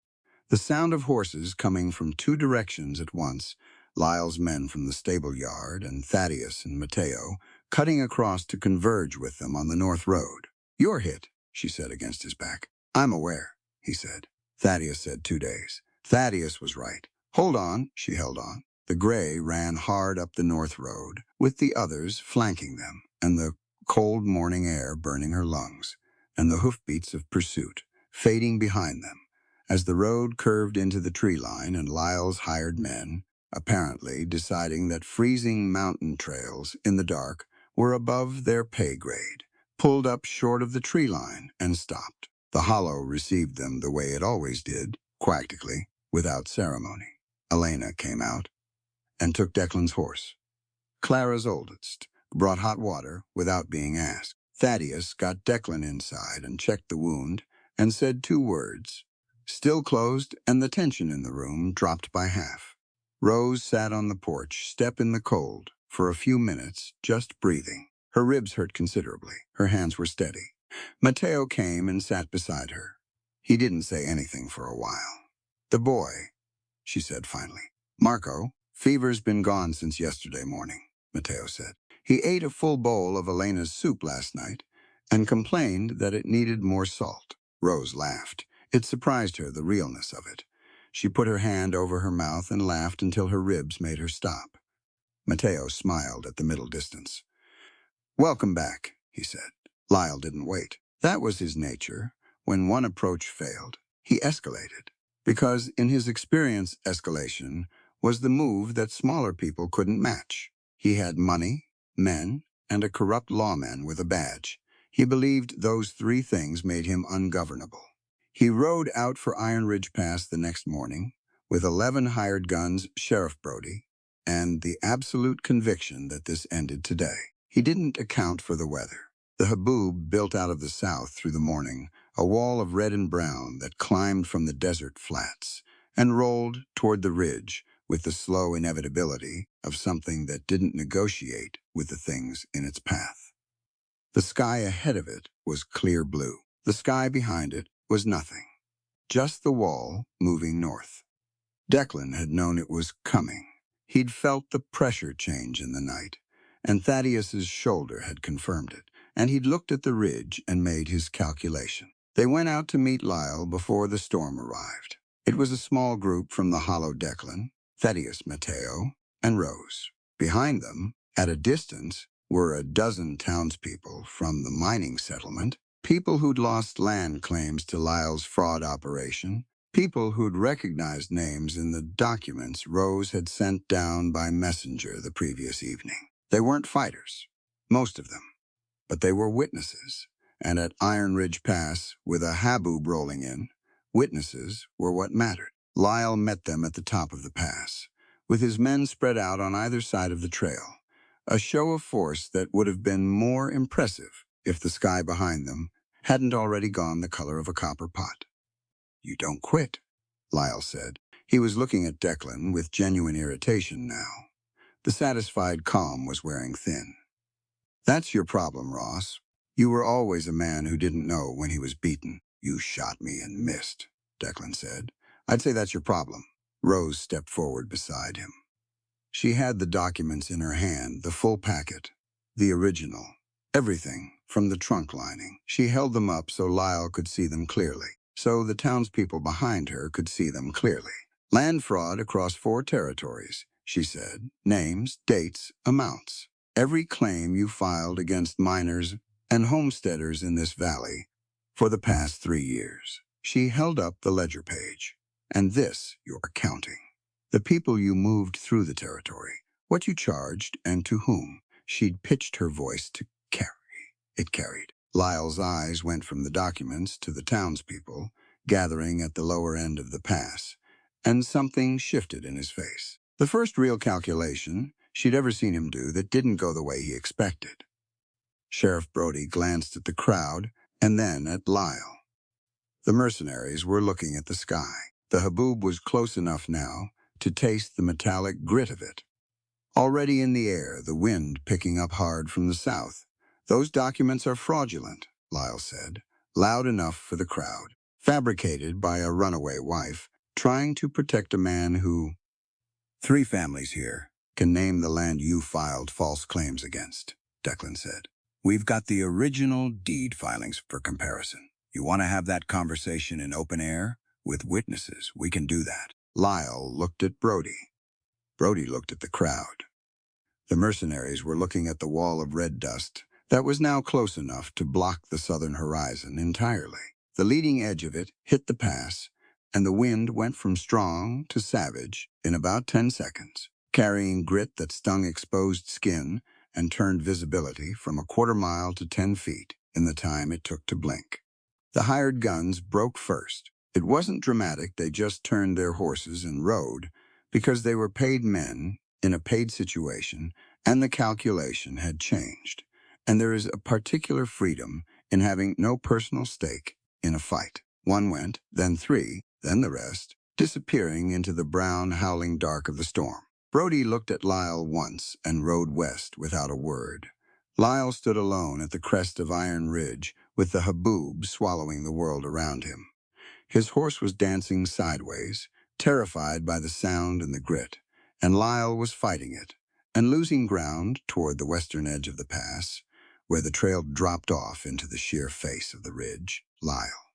The sound of horses coming from 2 directions at once, Lyle's men from the stable yard and Thaddeus and Mateo, cutting across to converge with them on the north road. "You're hit," she said against his back. "I'm aware," he said. Thaddeus said 2 days. Thaddeus was right. "Hold on," she held on. The gray ran hard up the north road, with the others flanking them, and the cold morning air burning her lungs, and the hoofbeats of pursuit fading behind them, as the road curved into the tree line and Lyle's hired men, apparently deciding that freezing mountain trails in the dark were above their pay grade, pulled up short of the tree line and stopped. The hollow received them the way it always did, practically, without ceremony. Elena came out and took Declan's horse. Clara's oldest, brought hot water without being asked. Thaddeus got Declan inside and checked the wound and said 2 words. Still closed, and the tension in the room dropped by half. Rose sat on the porch, step in the cold, for a few minutes, just breathing. Her ribs hurt considerably. Her hands were steady. Mateo came and sat beside her. He didn't say anything for a while. "The boy," she said finally. "Marco, fever's been gone since yesterday morning," Mateo said. "He ate a full bowl of Elena's soup last night and complained that it needed more salt." Rose laughed. It surprised her, the realness of it. She put her hand over her mouth and laughed until her ribs made her stop. Mateo smiled at the middle distance. "Welcome back," he said. Lyle didn't wait. That was his nature. When one approach failed, he escalated. Because in his experience, escalation was the move that smaller people couldn't match. He had money, men, and a corrupt lawman with a badge. He believed those 3 things made him ungovernable. He rode out for Iron Ridge Pass the next morning with 11 hired guns, Sheriff Brody, and the absolute conviction that this ended today. He didn't account for the weather. The haboob built out of the south through the morning, a wall of red and brown that climbed from the desert flats and rolled toward the ridge with the slow inevitability of something that didn't negotiate with the things in its path. The sky ahead of it was clear blue. The sky behind it was nothing, just the wall moving north. Declan had known it was coming. He'd felt the pressure change in the night, and Thaddeus's shoulder had confirmed it. and he'd looked at the ridge and made his calculation. They went out to meet Lyle before the storm arrived. It was a small group from the hollow Declan, Thaddeus Mateo, and Rose. Behind them, at a distance, were a dozen townspeople from the mining settlement, people who'd lost land claims to Lyle's fraud operation, people who'd recognized names in the documents Rose had sent down by messenger the previous evening. They weren't fighters, most of them, but they were witnesses. And at Iron Ridge Pass, with a haboob rolling in, witnesses were what mattered. Lyle met them at the top of the pass, with his men spread out on either side of the trail, a show of force that would have been more impressive if the sky behind them hadn't already gone the color of a copper pot. "You don't quit," Lyle said. He was looking at Declan with genuine irritation now. The satisfied calm was wearing thin. "That's your problem, Ross. You were always a man who didn't know when he was beaten." "You shot me and missed," Declan said. "I'd say that's your problem." Rose stepped forward beside him. She had the documents in her hand, the full packet, the original, everything from the trunk lining. She held them up so Lyle could see them clearly, so the townspeople behind her could see them clearly. "Land fraud across 4 territories," she said. "Names, dates, amounts. Every claim you filed against miners and homesteaders in this valley for the past 3 years." She held up the ledger page. "And this you're counting. The people you moved through the territory, what you charged and to whom." She'd pitched her voice to carry. It carried. Lyle's eyes went from the documents to the townspeople, gathering at the lower end of the pass, and something shifted in his face. The first real calculation she'd ever seen him do that didn't go the way he expected. Sheriff Brody glanced at the crowd and then at Lyle. The mercenaries were looking at the sky. The haboob was close enough now to taste the metallic grit of it. Already in the air, the wind picking up hard from the south. "Those documents are fraudulent," Lyle said, loud enough for the crowd. "Fabricated by a runaway wife, trying to protect a man who—" "3 families here can name the land you filed false claims against," Declan said. "We've got the original deed filings for comparison. You want to have that conversation in open air? With witnesses, we can do that." Lyle looked at Brody. Brody looked at the crowd. The mercenaries were looking at the wall of red dust that was now close enough to block the southern horizon entirely. The leading edge of it hit the pass, and the wind went from strong to savage in about 10 seconds, carrying grit that stung exposed skin and turned visibility from a 1/4 mile to 10 feet in the time it took to blink. The hired guns broke first. It wasn't dramatic, they just turned their horses and rode, because they were paid men in a paid situation, and the calculation had changed. And there is a particular freedom in having no personal stake in a fight. One went, then 3, then the rest, disappearing into the brown, howling dark of the storm. Brody looked at Lyle once and rode west without a word. Lyle stood alone at the crest of Iron Ridge, with the haboob swallowing the world around him. His horse was dancing sideways, terrified by the sound and the grit, and Lyle was fighting it, and losing ground toward the western edge of the pass, where the trail dropped off into the sheer face of the ridge. "Lyle."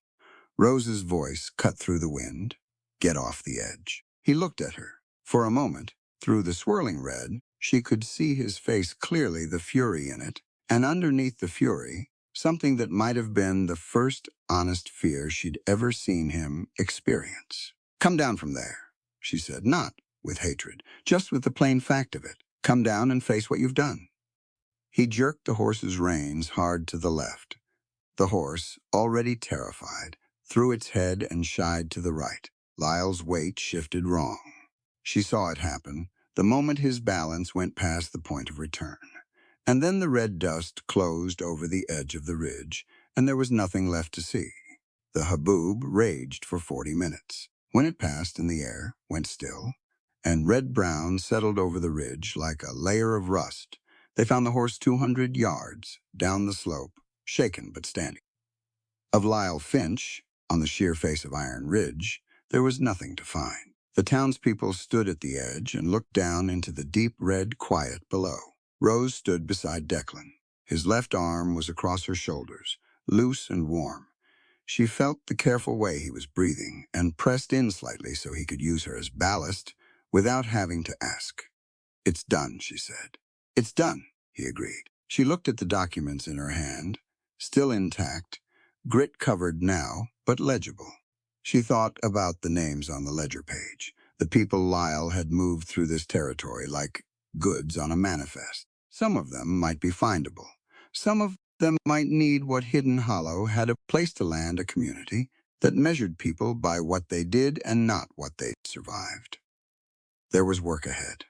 Rose's voice cut through the wind. "Get off the edge." He looked at her. For a moment, through the swirling red, she could see his face clearly, the fury in it, and underneath the fury, something that might have been the first honest fear she'd ever seen him experience. "Come down from there," she said, not with hatred, just with the plain fact of it. "Come down and face what you've done." He jerked the horse's reins hard to the left. The horse, already terrified, threw its head and shied to the right. Lyle's weight shifted wrong. She saw it happen the moment his balance went past the point of return. And then the red dust closed over the edge of the ridge, and there was nothing left to see. The haboob raged for 40 minutes. When it passed in the air, went still, and red-brown settled over the ridge like a layer of rust, they found the horse 200 yards down the slope, shaken but standing. Of Lyle Finch, on the sheer face of Iron Ridge, there was nothing to find. The townspeople stood at the edge and looked down into the deep red quiet below. Rose stood beside Declan, His left arm was across her shoulders, loose and warm. She felt the careful way he was breathing and pressed in slightly so he could use her as ballast without having to ask. "It's done," she said. "It's done," he agreed. She looked at the documents in her hand, still intact, grit-covered now, but legible. She thought about the names on the ledger page. The people Lyle had moved through this territory like goods on a manifest. Some of them might be findable. Some of them might need what Hidden Hollow had a place to land a community that measured people by what they did and not what they survived. There was work ahead,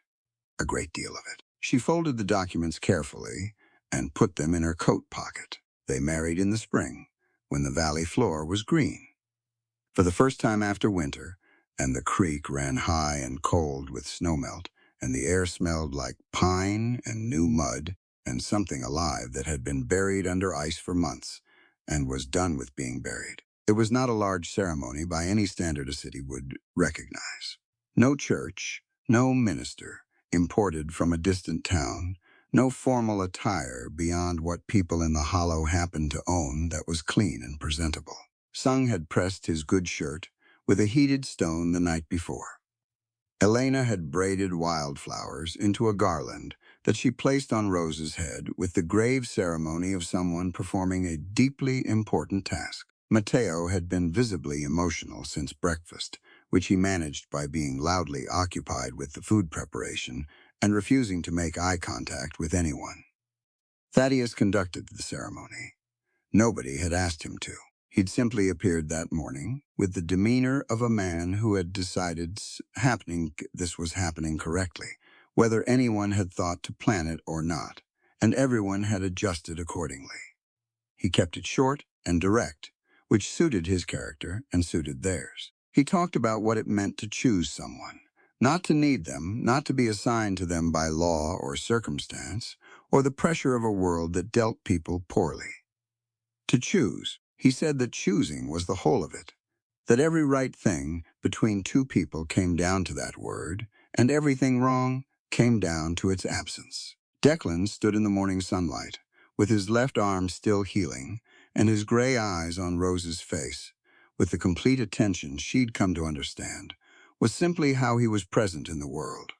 a great deal of it. She folded the documents carefully and put them in her coat pocket. They married in the spring, when the valley floor was green. For the first time after winter, and the creek ran high and cold with snowmelt, and the air smelled like pine and new mud and something alive that had been buried under ice for months and was done with being buried. It was not a large ceremony by any standard a city would recognize. No church, no minister, imported from a distant town, no formal attire beyond what people in the hollow happened to own that was clean and presentable. Sung had pressed his good shirt with a heated stone the night before. Elena had braided wildflowers into a garland that she placed on Rose's head with the grave ceremony of someone performing a deeply important task. Mateo had been visibly emotional since breakfast, which he managed by being loudly occupied with the food preparation and refusing to make eye contact with anyone. Thaddeus conducted the ceremony. Nobody had asked him to. He'd simply appeared that morning with the demeanor of a man who had decided this was happening correctly, whether anyone had thought to plan it or not, and everyone had adjusted accordingly. He kept it short and direct, which suited his character and suited theirs. He talked about what it meant to choose someone, not to need them, not to be assigned to them by law or circumstance, or the pressure of a world that dealt people poorly. To choose, he said that choosing was the whole of it, that every right thing between two people came down to that word, and everything wrong came down to its absence. Declan stood in the morning sunlight, with his left arm still healing, and his gray eyes on Rose's face, with the complete attention she'd come to understand, was simply how he was present in the world.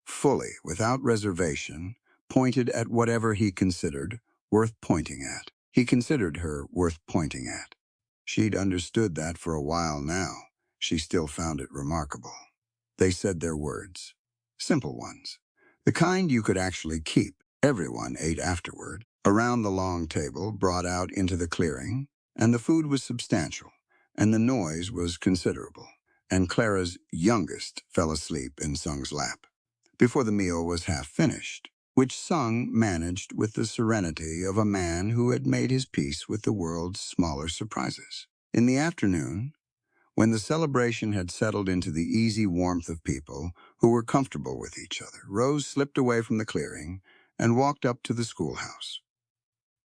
Fully, without reservation, pointed at whatever he considered worth pointing at. He considered her worth pointing at. She'd understood that for a while now. She still found it remarkable. They said their words. Simple ones. The kind you could actually keep. Everyone ate afterward, around the long table brought out into the clearing, and the food was substantial, and the noise was considerable, and Clara's youngest fell asleep in Sung's lap before the meal was half finished, which Sung managed with the serenity of a man who had made his peace with the world's smaller surprises. In the afternoon, when the celebration had settled into the easy warmth of people who were comfortable with each other, Rose slipped away from the clearing and walked up to the schoolhouse.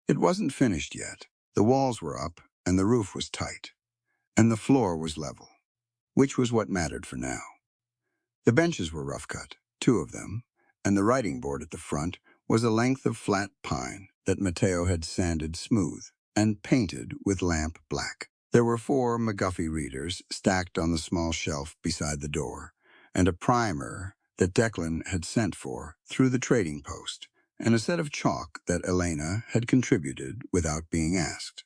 It wasn't finished yet. The walls were up, and the roof was tight, and the floor was level, which was what mattered for now. The benches were rough cut, 2 of them, and the writing board at the front was a length of flat pine that Mateo had sanded smooth and painted with lamp black. There were 4 McGuffey readers stacked on the small shelf beside the door, and a primer that Declan had sent for through the trading post, and a set of chalk that Elena had contributed without being asked.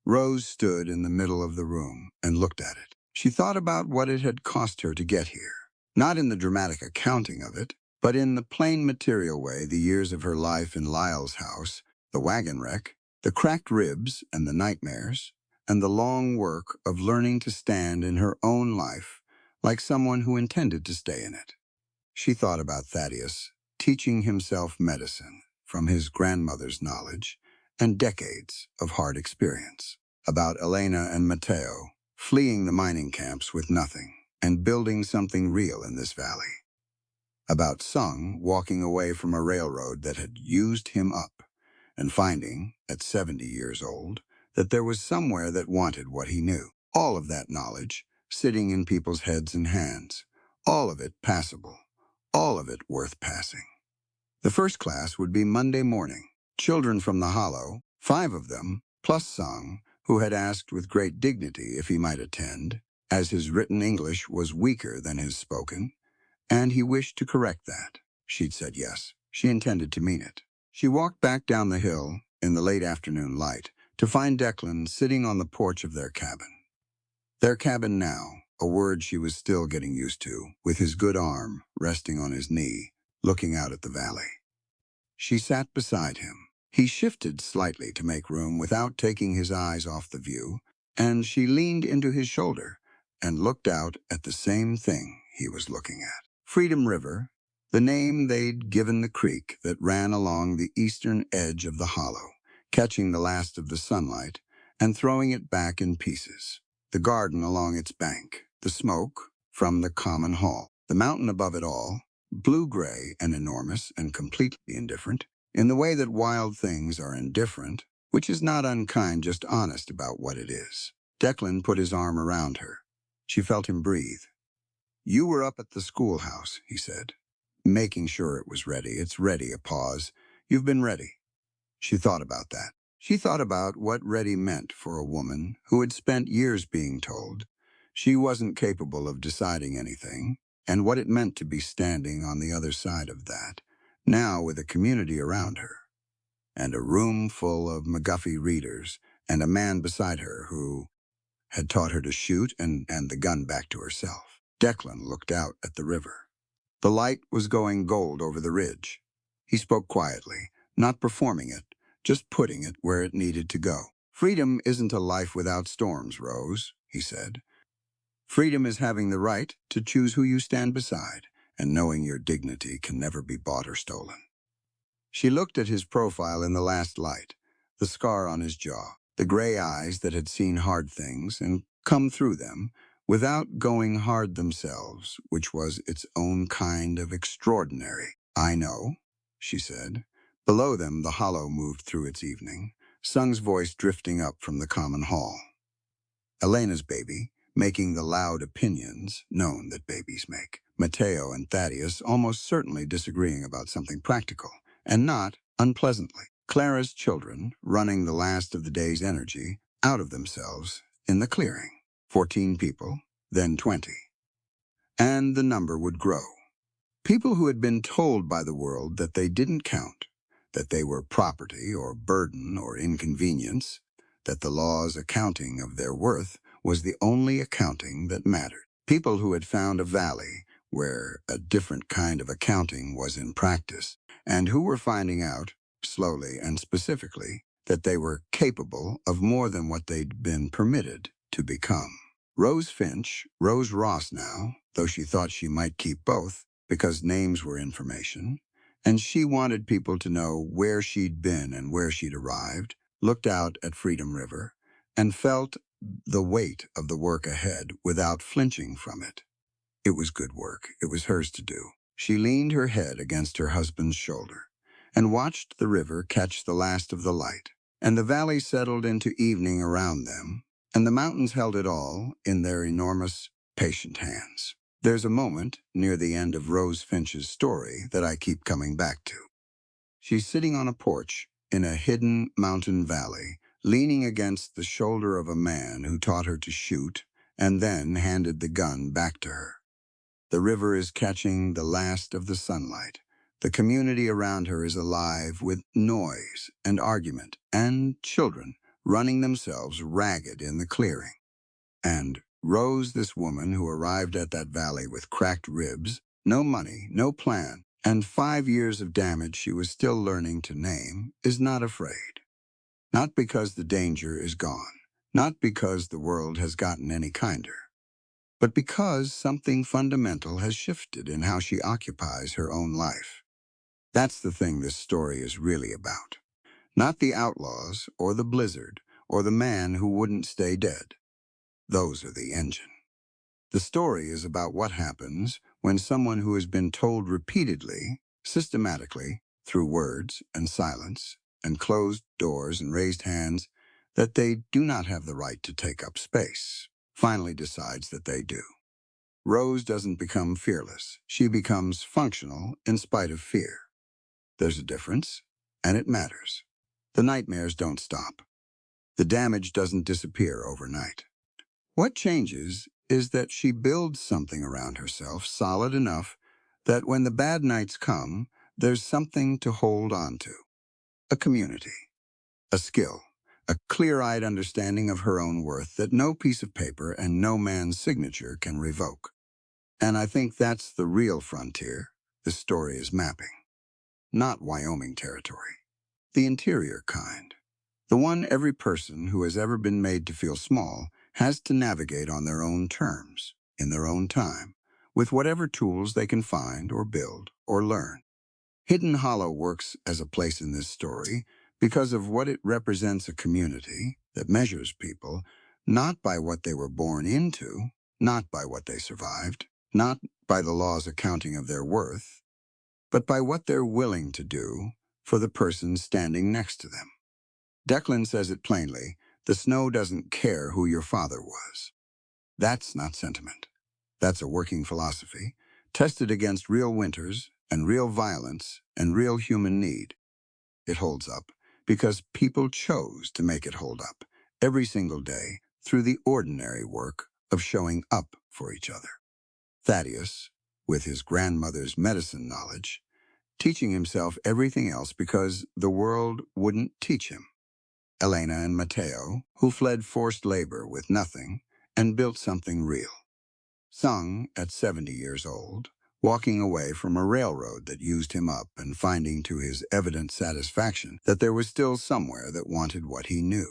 Rose stood in the middle of the room and looked at it. She thought about what it had cost her to get here. Not in the dramatic accounting of it, but in the plain material way the years of her life in Lyle's house, the wagon wreck, the cracked ribs and the nightmares, and the long work of learning to stand in her own life like someone who intended to stay in it. She thought about Thaddeus teaching himself medicine from his grandmother's knowledge and decades of hard experience, about Elena and Mateo fleeing the mining camps with nothing and building something real in this valley, about Sung walking away from a railroad that had used him up and finding, at 70 years old, that there was somewhere that wanted what he knew. All of that knowledge sitting in people's heads and hands, all of it passable, all of it worth passing. The first class would be Monday morning. Children from the Hollow, 5 of them, plus Sung, who had asked with great dignity if he might attend, as his written English was weaker than his spoken, and he wished to correct that. She'd said yes. She intended to mean it. She walked back down the hill in the late afternoon light to find Declan sitting on the porch of their cabin. Their cabin now, a word she was still getting used to, with his good arm resting on his knee, looking out at the valley. She sat beside him. He shifted slightly to make room without taking his eyes off the view, and she leaned into his shoulder and looked out at the same thing he was looking at. Freedom River, the name they'd given the creek that ran along the eastern edge of the hollow, catching the last of the sunlight and throwing it back in pieces. The garden along its bank, the smoke from the common hall, the mountain above it all, blue-gray and enormous and completely indifferent, in the way that wild things are indifferent, which is not unkind, just honest about what it is. Declan put his arm around her. She felt him breathe. "You were up at the schoolhouse," he said, making sure it was ready. "It's ready," a pause. "You've been ready." She thought about that. She thought about what ready meant for a woman who had spent years being told she wasn't capable of deciding anything, and what it meant to be standing on the other side of that, now with a community around her, and a room full of McGuffey readers, and a man beside her who had taught her to shoot and the gun back to herself. Declan looked out at the river. The light was going gold over the ridge. He spoke quietly, not performing it, just putting it where it needed to go. "Freedom isn't a life without storms, Rose," he said. "Freedom is having the right to choose who you stand beside, and knowing your dignity can never be bought or stolen." She looked at his profile in the last light, the scar on his jaw, the gray eyes that had seen hard things and come through them without going hard themselves, which was its own kind of extraordinary. "I know," she said. Below them, the hollow moved through its evening, Sung's voice drifting up from the common hall. Elena's baby, making the loud opinions known that babies make. Mateo and Thaddeus almost certainly disagreeing about something practical, and not unpleasantly. Clara's children running the last of the day's energy out of themselves in the clearing. 14 people, then 20. And the number would grow. People who had been told by the world that they didn't count, that they were property or burden or inconvenience, that the law's accounting of their worth was the only accounting that mattered. People who had found a valley where a different kind of accounting was in practice, and who were finding out, slowly and specifically, that they were capable of more than what they'd been permitted to become. Rose Finch, Rose Ross now, though she thought she might keep both, because names were information, and she wanted people to know where she'd been and where she'd arrived, looked out at Freedom River, and felt the weight of the work ahead without flinching from it. It was good work. It was hers to do. She leaned her head against her husband's shoulder and watched the river catch the last of the light, and the valley settled into evening around them, and the mountains held it all in their enormous, patient hands. There's a moment near the end of Rose Finch's story that I keep coming back to. She's sitting on a porch in a hidden mountain valley, leaning against the shoulder of a man who taught her to shoot and then handed the gun back to her. The river is catching the last of the sunlight. The community around her is alive with noise and argument and children running themselves ragged in the clearing. And Rose, this woman who arrived at that valley with cracked ribs, no money, no plan, and 5 years of damage she was still learning to name, is not afraid. Not because the danger is gone, not because the world has gotten any kinder, but because something fundamental has shifted in how she occupies her own life. That's the thing this story is really about. Not the outlaws or the blizzard or the man who wouldn't stay dead. Those are the engine. The story is about what happens when someone who has been told repeatedly, systematically, through words and silence and closed doors and raised hands, that they do not have the right to take up space, finally decides that they do. Rose doesn't become fearless. She becomes functional in spite of fear. There's a difference, and it matters. The nightmares don't stop. The damage doesn't disappear overnight. What changes is that she builds something around herself solid enough that when the bad nights come, there's something to hold on to. A community, a skill, a clear-eyed understanding of her own worth that no piece of paper and no man's signature can revoke. And I think that's the real frontier this story is mapping. Not Wyoming territory. The interior kind. The one every person who has ever been made to feel small has to navigate on their own terms, in their own time, with whatever tools they can find or build or learn. Hidden Hollow works as a place in this story because of what it represents: a community that measures people not by what they were born into, not by what they survived, not by the law's accounting of their worth, but by what they're willing to do for the person standing next to them. Declan says it plainly: the snow doesn't care who your father was. That's not sentiment. That's a working philosophy, tested against real winters and real violence and real human need. It holds up because people chose to make it hold up every single day through the ordinary work of showing up for each other. Thaddeus, with his grandmother's medicine knowledge, teaching himself everything else because the world wouldn't teach him. Elena and Mateo, who fled forced labor with nothing and built something real. Sung, at 70 years old, walking away from a railroad that used him up and finding to his evident satisfaction that there was still somewhere that wanted what he knew.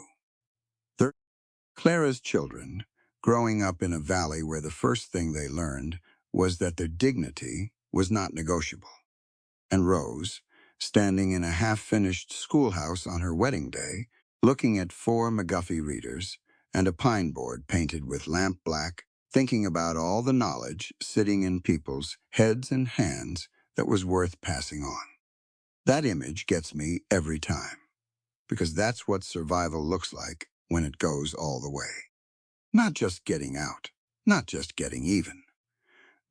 Clara's children, growing up in a valley where the first thing they learned was that their dignity was not negotiable. And Rose, standing in a half-finished schoolhouse on her wedding day, looking at 4 McGuffey readers and a pine board painted with lamp black, thinking about all the knowledge sitting in people's heads and hands that was worth passing on. That image gets me every time, because that's what survival looks like when it goes all the way. Not just getting out, not just getting even.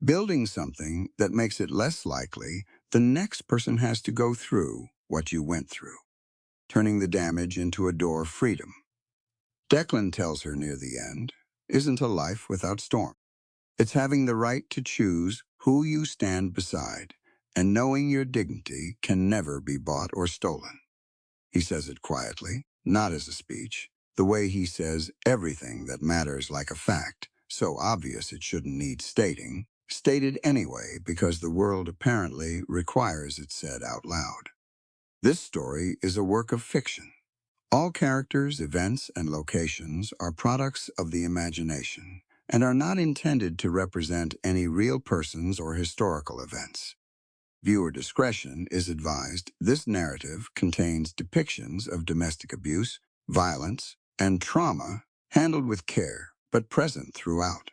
Building something that makes it less likely the next person has to go through what you went through, turning the damage into a door of freedom. Declan tells her near the end, isn't a life without storm. It's having the right to choose who you stand beside, and knowing your dignity can never be bought or stolen. He says it quietly, not as a speech, the way he says everything that matters like a fact, so obvious it shouldn't need stating, stated anyway because the world apparently requires it said out loud. This story is a work of fiction. All characters, events, and locations are products of the imagination and are not intended to represent any real persons or historical events. Viewer discretion is advised. This narrative contains depictions of domestic abuse, violence, and trauma handled with care but present throughout.